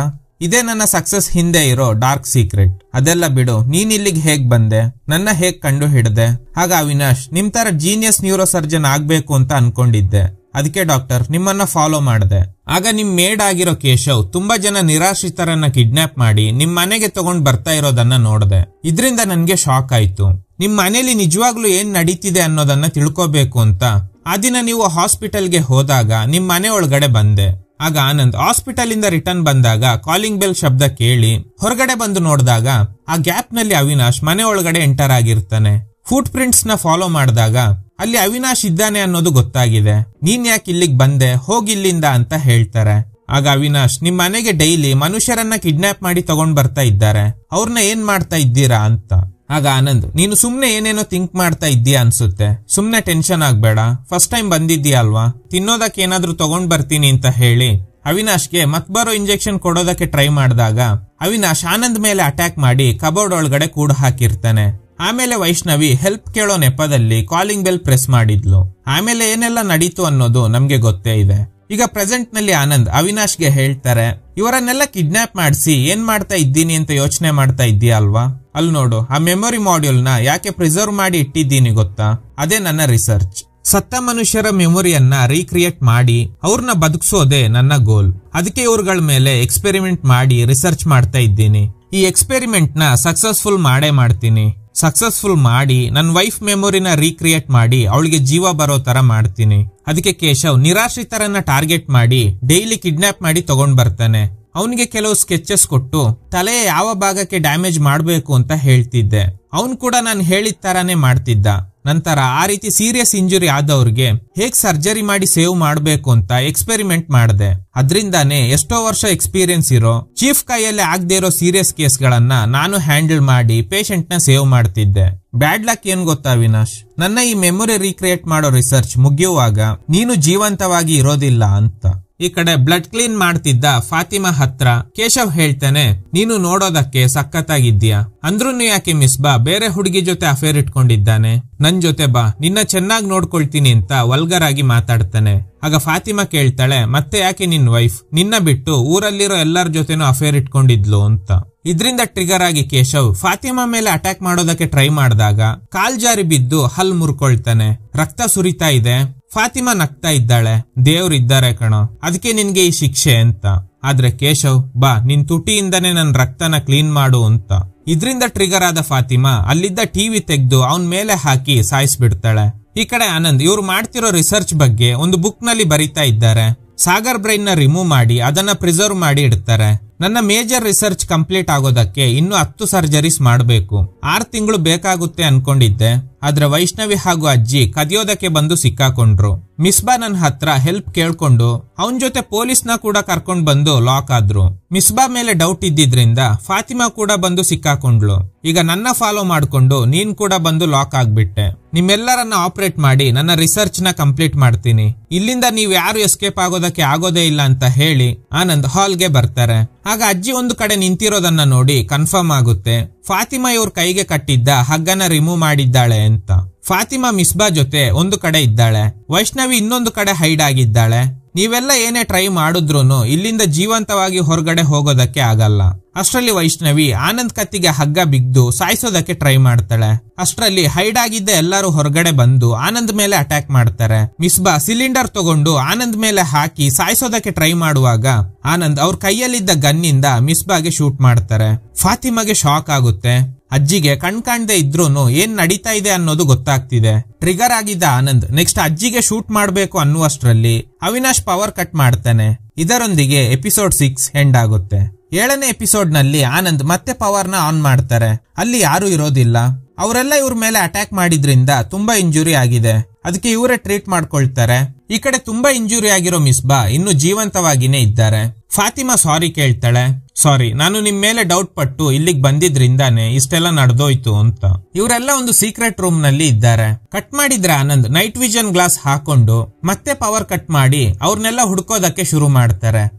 ಇದೇ ನನ್ನ ಸಕ್ಸಸ್ ಹಿಂದೆ ಇರೋ ಡಾರ್ಕ್ ಸೀಕ್ರೆಟ್. ಅದೆಲ್ಲ ಬಿಡು, ನೀನ್ ಇಲ್ಲಿಗೆ ಹೇಗ್ ಬಂದೆ, ನನ್ನ ಹೇಗ್ ಕಂಡು ಹಿಡ್ದೆ? ಆಗ ಅವಿನಾಶ್, ನಿಮ್ ತರ ಜೀನಿಯಸ್ ನ್ಯೂರೋ ಸರ್ಜನ್ ಆಗ್ಬೇಕು ಅಂತ ಅನ್ಕೊಂಡಿದ್ದೆ, ಅದಕ್ಕೆ ಡಾಕ್ಟರ್ ನಿಮ್ಮನ್ನ ಫಾಲೋ ಮಾಡಿದೆ. ಆಗ ನಿಮ್ ಮೇಡ್ ಆಗಿರೋ ಕೇಶವ್ ತುಂಬಾ ಜನ ನಿರಾಶ್ರಿತರನ್ನ ಕಿಡ್ನಾಪ್ ಮಾಡಿ ನಿಮ್ ಮನೆಗೆ ತಗೊಂಡ್ ಬರ್ತಾ ಇರೋದನ್ನ ನೋಡ್ದೆ. ಇದ್ರಿಂದ ನನ್ಗೆ ಶಾಕ್ ಆಯ್ತು. ನಿಮ್ ಮನೇಲಿ ನಿಜವಾಗ್ಲೂ ಏನ್ ನಡೀತಿದೆ ಅನ್ನೋದನ್ನ ತಿಳ್ಕೋಬೇಕು ಅಂತ ಆ ದಿನ ನೀವು ಹಾಸ್ಪಿಟಲ್ಗೆ ಹೋದಾಗ ನಿಮ್ ಮನೆ ಒಳಗಡೆ ಬಂದೆ. ಆಗ ಆನಂದ್ ಹಾಸ್ಪಿಟಲ್ ಇಂದ ರಿಟರ್ನ್ ಬಂದಾಗ ಕಾಲಿಂಗ್ ಬೆಲ್ ಶಬ್ದ ಕೇಳಿ ಹೊರಗಡೆ ಬಂದು ನೋಡಿದಾಗ ಆ ಗ್ಯಾಪ್ ನಲ್ಲಿ ಅವಿನಾಶ್ ಮನೆ ಒಳಗಡೆ ಎಂಟರ್ ಆಗಿರ್ತಾನೆ. ಫುಟ್ ಪ್ರಿಂಟ್ಸ್ ನ ಫಾಲೋ ಮಾಡಿದಾಗ ಅಲ್ಲಿ ಅವಿನಾಶ್ ಇದ್ದಾನೆ ಅನ್ನೋದು ಗೊತ್ತಾಗಿದೆ. ನೀನ್ ಯಾಕೆ ಇಲ್ಲಿಗೆ ಬಂದೆ, ಹೋಗಿಲ್ಲಿಂದ ಅಂತ ಹೇಳ್ತಾರೆ. ಆಗ ಅವಿನಾಶ್, ನಿಮ್ ಮನೆಗೆ ಡೈಲಿ ಮನುಷ್ಯರನ್ನ ಕಿಡ್ನಾಪ್ ಮಾಡಿ ತಗೊಂಡ್ ಬರ್ತಾ ಇದ್ದಾರೆ, ಅವ್ರನ್ನ ಏನ್ ಮಾಡ್ತಾ ಇದ್ದೀರಾ ಅಂತ. ಆಗ ಆನಂದ್, ನೀನು ಸುಮ್ನೆ ಏನೇನೋ ಥಿಂಕ್ ಮಾಡ್ತಾ ಇದ್ದೀಯಾ ಅನ್ಸುತ್ತೆ, ಸುಮ್ನೆ ಟೆನ್ಷನ್ ಆಗ್ಬೇಡ, ಫಸ್ಟ್ ಟೈಮ್ ಬಂದಿದ್ದೀಯ ಅಲ್ವಾ, ತಿನ್ನೋದಕ್ಕೆ ಏನಾದ್ರೂ ತಗೊಂಡ್ ಬರ್ತೀನಿ ಅಂತ ಹೇಳಿ ಅವಿನಾಶ್ಗೆ ಮತ್ಬರೋ ಇಂಜೆಕ್ಷನ್ ಕೊಡೋದಕ್ಕೆ ಟ್ರೈ ಮಾಡಿದಾಗ ಅವಿನಾಶ್ ಆನಂದ್ ಮೇಲೆ ಅಟ್ಯಾಕ್ ಮಾಡಿ ಕಬೋರ್ಡ್ ಒಳಗಡೆ ಕೂಡ ಹಾಕಿರ್ತಾನೆ. ಆಮೇಲೆ ವೈಷ್ಣವಿ ಹೆಲ್ಪ್ ಕೇಳೋ ನೆಪದಲ್ಲಿ ಕಾಲಿಂಗ್ ಬೆಲ್ ಪ್ರೆಸ್ ಮಾಡಿದ್ಲು. ಆಮೇಲೆ ಏನೆಲ್ಲ ನಡೀತು ಅನ್ನೋದು ನಮ್ಗೆ ಗೊತ್ತೇ ಇದೆ. ಈಗ ಪ್ರೆಸೆಂಟ್ ನಲ್ಲಿ ಆನಂದ್ ಅವಿನಾಶ್ಗೆ ಹೇಳ್ತಾರೆ, ಇವರನ್ನೆಲ್ಲ ಕಿಡ್ನಾಪ್ ಮಾಡಿಸಿ ಏನ್ ಮಾಡ್ತಾ ಇದ್ದೀನಿ ಅಂತ ಯೋಚನೆ ಮಾಡ್ತಾ ಇದ್ದೀಯ ಅಲ್ವಾ, ಅಲ್ಲಿ ನೋಡು ಆ ಮೆಮೊರಿ ಮಾಡ್ಯೂಲ್ ನ ಯಾಕೆ ಪ್ರಿಸರ್ವ್ ಮಾಡಿ ಇಟ್ಟಿದ್ದೀನಿ ಗೊತ್ತಾ, ಅದೇ ನನ್ನ ರಿಸರ್ಚ್. ಸತ್ತ ಮನುಷ್ಯರ ಮೆಮೊರಿಯನ್ನ ರೀಕ್ರಿಯೇಟ್ ಮಾಡಿ ಅವ್ರನ್ನ ಬದುಕಿಸೋದೇ ನನ್ನ ಗೋಲ್. ಅದಕ್ಕೆ ಇವ್ರಗಳ ಮೇಲೆ ಎಕ್ಸ್ಪೆರಿಮೆಂಟ್ ಮಾಡಿ ರಿಸರ್ಚ್ ಮಾಡ್ತಾ ಇದ್ದೀನಿ. ಈ ಎಕ್ಸ್ಪೆರಿಮೆಂಟ್ ನ ಸಕ್ಸಸ್ಫುಲ್ ಮಾಡ್ತೀನಿ. ಸಕ್ಸಸ್ಫುಲ್ ಮಾಡಿ ನನ್ನ ವೈಫ್ ಮೆಮೊರಿನ ರೀಕ್ರಿಯೇಟ್ ಮಾಡಿ ಅವಳಿಗೆ ಜೀವ ಬರೋ ತರ ಮಾಡ್ತೀನಿ. ಅದಕ್ಕೆ ಕೇಶವ್ ನಿರಾಶ್ರಿತರನ್ನ ಟಾರ್ಗೆಟ್ ಮಾಡಿ ಡೈಲಿ ಕಿಡ್ನಾಪ್ ಮಾಡಿ ತಗೊಂಡ್ ಬರ್ತಾನೆ. ಅವನಿಗೆ ಕೆಲವು ಸ್ಕೆಚಸ್ ಕೊಟ್ಟು ತಲೆಯ ಯಾವ ಭಾಗಕ್ಕೆ ಡ್ಯಾಮೇಜ್ ಮಾಡ್ಬೇಕು ಅಂತ ಹೇಳ್ತಿದ್ದೆ. ಅವನ್ ಕೂಡ ನಾನು ಹೇಳಿದ ತರಾನೇ ಮಾಡ್ತಿದ್ದ. ನಂತರ ಆ ರೀತಿ ಸೀರಿಯಸ್ ಇಂಜುರಿ ಆದವ್ರಿಗೆ ಹೇಗ್ ಸರ್ಜರಿ ಮಾಡಿ ಸೇವ್ ಮಾಡ್ಬೇಕು ಅಂತ ಎಕ್ಸ್ಪೆರಿಮೆಂಟ್ ಮಾಡಿದೆ. ಅದ್ರಿಂದಾನೇ ಎಷ್ಟೋ ವರ್ಷ ಎಕ್ಸ್ಪೀರಿಯನ್ಸ್ ಇರೋ ಚೀಫ್ ಕೈಯಲ್ಲಿ ಆಗದೆ ಇರೋ ಸೀರಿಯಸ್ ಕೇಸ್ ಗಳನ್ನ ನಾನು ಹ್ಯಾಂಡಲ್ ಮಾಡಿ ಪೇಷಂಟ್ ನ ಸೇವ್ ಮಾಡ್ತಿದ್ದೆ. ಬ್ಯಾಡ್ ಲಕ್ ಏನ್ ಗೊತ್ತಾ ಅವಿನಾಶ್, ನನ್ನ ಈ ಮೆಮೊರಿ ರೀಕ್ರಿಯೇಟ್ ಮಾಡೋ ರಿಸರ್ಚ್ ಮುಗಿಯುವಾಗ ನೀನು ಜೀವಂತವಾಗಿ ಇರೋದಿಲ್ಲ ಅಂತ. ಈ ಕಡೆ ಬ್ಲಡ್ ಕ್ಲೀನ್ ಮಾಡ್ತಿದ್ದ ಫಾತಿಮಾ ಹತ್ರ ಕೇಶವ್ ಹೇಳ್ತಾನೆ, ನೀನು ನೋಡೋದಕ್ಕೆ ಸಖತ್ತಾಗಿದ್ದೀಯಾ, ಅಂದ್ರೂನು ಯಾಕೆ ಮಿಸ್ಬಾ ಬೇರೆ ಹುಡುಗಿ ಜೊತೆ ಅಫೇರ್ ಇಟ್ಕೊಂಡಿದ್ದಾನೆ, ನನ್ ಜೊತೆ ಬಾ, ನಿನ್ನ ಚೆನ್ನಾಗಿ ನೋಡ್ಕೊಳ್ತೀನಿ ಅಂತ ವಲ್ಗರ್ ಆಗಿ ಮಾತಾಡ್ತಾನೆ. ಆಗ ಫಾತಿಮಾ ಕೇಳ್ತಾಳೆ, ಮತ್ತೆ ಯಾಕೆ ನಿನ್ ವೈಫ್ ನಿನ್ನ ಬಿಟ್ಟು ಊರಲ್ಲಿರೋ ಎಲ್ಲರ ಜೊತೆನೂ ಅಫೇರ್ ಇಟ್ಕೊಂಡಿದ್ಲು ಅಂತ. ಇದ್ರಿಂದ ಟ್ರಿಗರ್ ಆಗಿ ಕೇಶವ್ ಫಾತಿಮಾ ಮೇಲೆ ಅಟ್ಯಾಕ್ ಮಾಡೋದಕ್ಕೆ ಟ್ರೈ ಮಾಡಿದಾಗ ಕಾಲ್ ಜಾರಿ ಬಿದ್ದು ಹಲ್ ಮುರ್ಕೊಳ್ತಾನೆ. ರಕ್ತ ಸುರಿತಾ ಇದೆ. ಫಾತಿಮಾ ನಗ್ತಾ ಇದ್ದಾಳೆ, ದೇವ್ರಿದ್ದಾರೆ ಕಣೋ, ಅದಕ್ಕೆ ನಿನ್ಗೆ ಈ ಶಿಕ್ಷೆ ಅಂತ. ಆದ್ರೆ ಕೇಶವ್, ಬಾ ನಿನ್ ತುಟಿಯಿಂದನೇ ನನ್ ರಕ್ತನ ಕ್ಲೀನ್ ಮಾಡು ಅಂತ. ಇದ್ರಿಂದ ಟ್ರಿಗರ್ ಆದ ಫಾತಿಮಾ ಅಲ್ಲಿದ್ದ ಟಿವಿ ತೆಗೆದು ಅವನ್ ಮೇಲೆ ಹಾಕಿ ಸಾಯಿಸ್ಬಿಡ್ತಾಳೆ. ಈ ಕಡೆ ಆನಂದ್ ಇವ್ರು ಮಾಡ್ತಿರೋ ರಿಸರ್ಚ್ ಬಗ್ಗೆ ಒಂದು ಬುಕ್ ನಲ್ಲಿ ಬರೀತಾ ಇದ್ದಾರೆ. ಸಾಗರ್ ಬ್ರೈನ್ ನ ರಿಮೂವ್ ಮಾಡಿ ಅದನ್ನ ಪ್ರಿಸರ್ವ್ ಮಾಡಿ ಇಡ್ತಾರೆ. ನನ್ನ ಮೇಜರ್ ರಿಸರ್ಚ್ ಕಂಪ್ಲೀಟ್ ಆಗೋದಕ್ಕೆ ಇನ್ನು 10 ಸರ್ಜರೀಸ್ ಮಾಡಬೇಕು. 6 ತಿಂಗಳು ಬೇಕಾಗುತ್ತೆ ಅನ್ಕೊಂಡಿದ್ದೆ. ಆದ್ರೆ ವೈಷ್ಣವಿ ಹಾಗೂ ಅಜ್ಜಿ ಕದಿಯೋದಕ್ಕೆ ಬಂದು ಸಿಕ್ಕಾಕೊಂಡ್ರು. ಮಿಸ್ಬಾ ನನ್ನ ಹತ್ರ ಹೆಲ್ಪ್ ಕೇಳ್ಕೊಂಡು ಅವನ್ ಜೊತೆ ಪೊಲೀಸ್ನ ಕೂಡ ಕರ್ಕೊಂಡ್ ಬಂದು ಲಾಕ್ ಆದ್ರು. ಮಿಸ್ಬಾ ಮೇಲೆ ಡೌಟ್ ಇದ್ದಿದ್ರಿಂದ ಫಾತಿಮಾ ಕೂಡ ಬಂದು ಸಿಕ್ಕಾಕೊಂಡ್ಲು. ಈಗ ನನ್ನ ಫಾಲೋ ಮಾಡ್ಕೊಂಡು ನೀನ್ ಕೂಡ ಬಂದು ಲಾಕ್ ಆಗ್ಬಿಟ್ಟೆ. ನಿಮ್ಮೆಲ್ಲರನ್ನ ಆಪರೇಟ್ ಮಾಡಿ ನನ್ನ ರಿಸರ್ಚ್ ನ ಕಂಪ್ಲೀಟ್ ಮಾಡ್ತೀನಿ. ಇಲ್ಲಿಂದ ನೀವ್ ಯಾರು ಎಸ್ಕೇಪ್ ಆಗೋದಕ್ಕೆ ಆಗೋದೇ ಇಲ್ಲ ಅಂತ ಹೇಳಿ ಆನಂದ್ ಹಾಲ್ಗೆ ಬರ್ತಾರೆ. ಆಗ ಅಜ್ಜಿ ಒಂದು ಕಡೆ ನಿಂತಿರೋದನ್ನ ನೋಡಿ ಕನ್ಫರ್ಮ್ ಆಗುತ್ತೆ ಫಾತಿಮಾ ಇವ್ರ ಕೈಗೆ ಕಟ್ಟಿದ್ದ ಹಗ್ಗನ ರಿಮೂವ್ ಮಾಡಿದ್ದಾಳೆ ಅಂತ. ಫಾತಿಮಾ ಮಿಸ್ಬಾ ಜೊತೆ ಒಂದು ಕಡೆ ಇದ್ದಾಳೆ, ವೈಷ್ಣವಿ ಇನ್ನೊಂದು ಕಡೆ ಹೈಡ್ ಆಗಿದ್ದಾಳೆ. ನೀವೆಲ್ಲ ಏನೇ ಟ್ರೈ ಮಾಡಿದ್ರೂನು ಇಲ್ಲಿಂದ ಜೀವಂತವಾಗಿ ಹೊರಗಡೆ ಹೋಗೋದಕ್ಕೆ ಆಗಲ್ಲ. ಅಷ್ಟರಲ್ಲಿ ವೈಷ್ಣವಿ ಆನಂದ್ ಕತ್ತಿಗೆ ಹಗ್ಗ ಬಿದ್ದು ಸಾಯಿಸೋದಕ್ಕೆ ಟ್ರೈ ಮಾಡ್ತಾಳೆ. ಅಷ್ಟರಲ್ಲಿ ಹೈಡ್ ಆಗಿದ್ದ ಎಲ್ಲರೂ ಹೊರಗಡೆ ಬಂದು ಆನಂದ್ ಮೇಲೆ ಅಟ್ಯಾಕ್ ಮಾಡ್ತಾರೆ. ಮಿಸ್ಬಾ ಸಿಲಿಂಡರ್ ತಗೊಂಡು ಆನಂದ್ ಮೇಲೆ ಹಾಕಿ ಸಾಯಿಸೋದಕ್ಕೆ ಟ್ರೈ ಮಾಡುವಾಗ ಆನಂದ್ ಅವ್ರ ಕೈಯಲ್ಲಿದ್ದ ಗನ್ನಿಂದ ಮಿಸ್ಬಾಗೆ ಶೂಟ್ ಮಾಡ್ತಾರೆ. ಫಾತಿಮಾಗೆ ಶಾಕ್ ಆಗುತ್ತೆ. ಅಜ್ಜಿಗೆ ಕಾಣ್ದೆ ಇದ್ರೂನು ಏನ್ ನಡೀತಾ ಇದೆ ಅನ್ನೋದು ಗೊತ್ತಾಗ್ತಿದೆ. ಟ್ರಿಗರ್ ಆಗಿದ್ದ ಆನಂದ್ ನೆಕ್ಸ್ಟ್ ಅಜ್ಜಿಗೆ ಶೂಟ್ ಮಾಡ್ಬೇಕು ಅನ್ನುವಷ್ಟರಲ್ಲಿ ಅವಿನಾಶ್ ಪವರ್ ಕಟ್ ಮಾಡ್ತಾನೆ. ಇದರೊಂದಿಗೆ ಎಪಿಸೋಡ್ 6 ಎಂಡ್ ಆಗುತ್ತೆ. 7ನೇ ಎಪಿಸೋಡ್ ನಲ್ಲಿ ಆನಂದ್ ಮತ್ತೆ ಪವರ್ ನ ಆನ್ ಮಾಡ್ತಾರೆ. ಅಲ್ಲಿ ಯಾರು ಇರೋದಿಲ್ಲ. ಅವರೆಲ್ಲ ಇವ್ರ ಮೇಲೆ ಅಟ್ಯಾಕ್ ಮಾಡಿದ್ರಿಂದ ತುಂಬಾ ಇಂಜುರಿ ಆಗಿದೆ. ಅದಕ್ಕೆ ಇವರೇ ಟ್ರೀಟ್ ಮಾಡ್ಕೊಳ್ತಾರೆ. ಈ ಕಡೆ ತುಂಬಾ ಇಂಜುರಿ ಆಗಿರೋ ಮಿಸ್ಬಾ ಇನ್ನು ಜೀವಂತವಾಗಿನೇ ಇದ್ದಾರೆ. ಫಾತಿಮಾ ಸಾರಿ ಕೇಳ್ತಾಳೆ. ಸಾರಿ, ನಾನು ನಿಮ್ ಮೇಲೆ ಡೌಟ್ ಪಟ್ಟು ಇಲ್ಲಿಗೆ ಬಂದಿದ್ರಿಂದಾನೆ ಇಷ್ಟೆಲ್ಲ ನಡೆದೋಯ್ತು ಅಂತ. ಇವರೆಲ್ಲ ಒಂದು ಸೀಕ್ರೆಟ್ ರೂಮ್ ನಲ್ಲಿ ಇದ್ದಾರೆ. ಕಟ್ ಮಾಡಿದ್ರೆ ಆನಂದ್ ನೈಟ್ ವಿಷನ್ ಗ್ಲಾಸ್ ಹಾಕೊಂಡು ಮತ್ತೆ ಪವರ್ ಕಟ್ ಮಾಡಿ ಅವ್ರನ್ನೆಲ್ಲ ಹುಡ್ಕೋದಕ್ಕೆ ಶುರು ಮಾಡ್ತಾರೆ.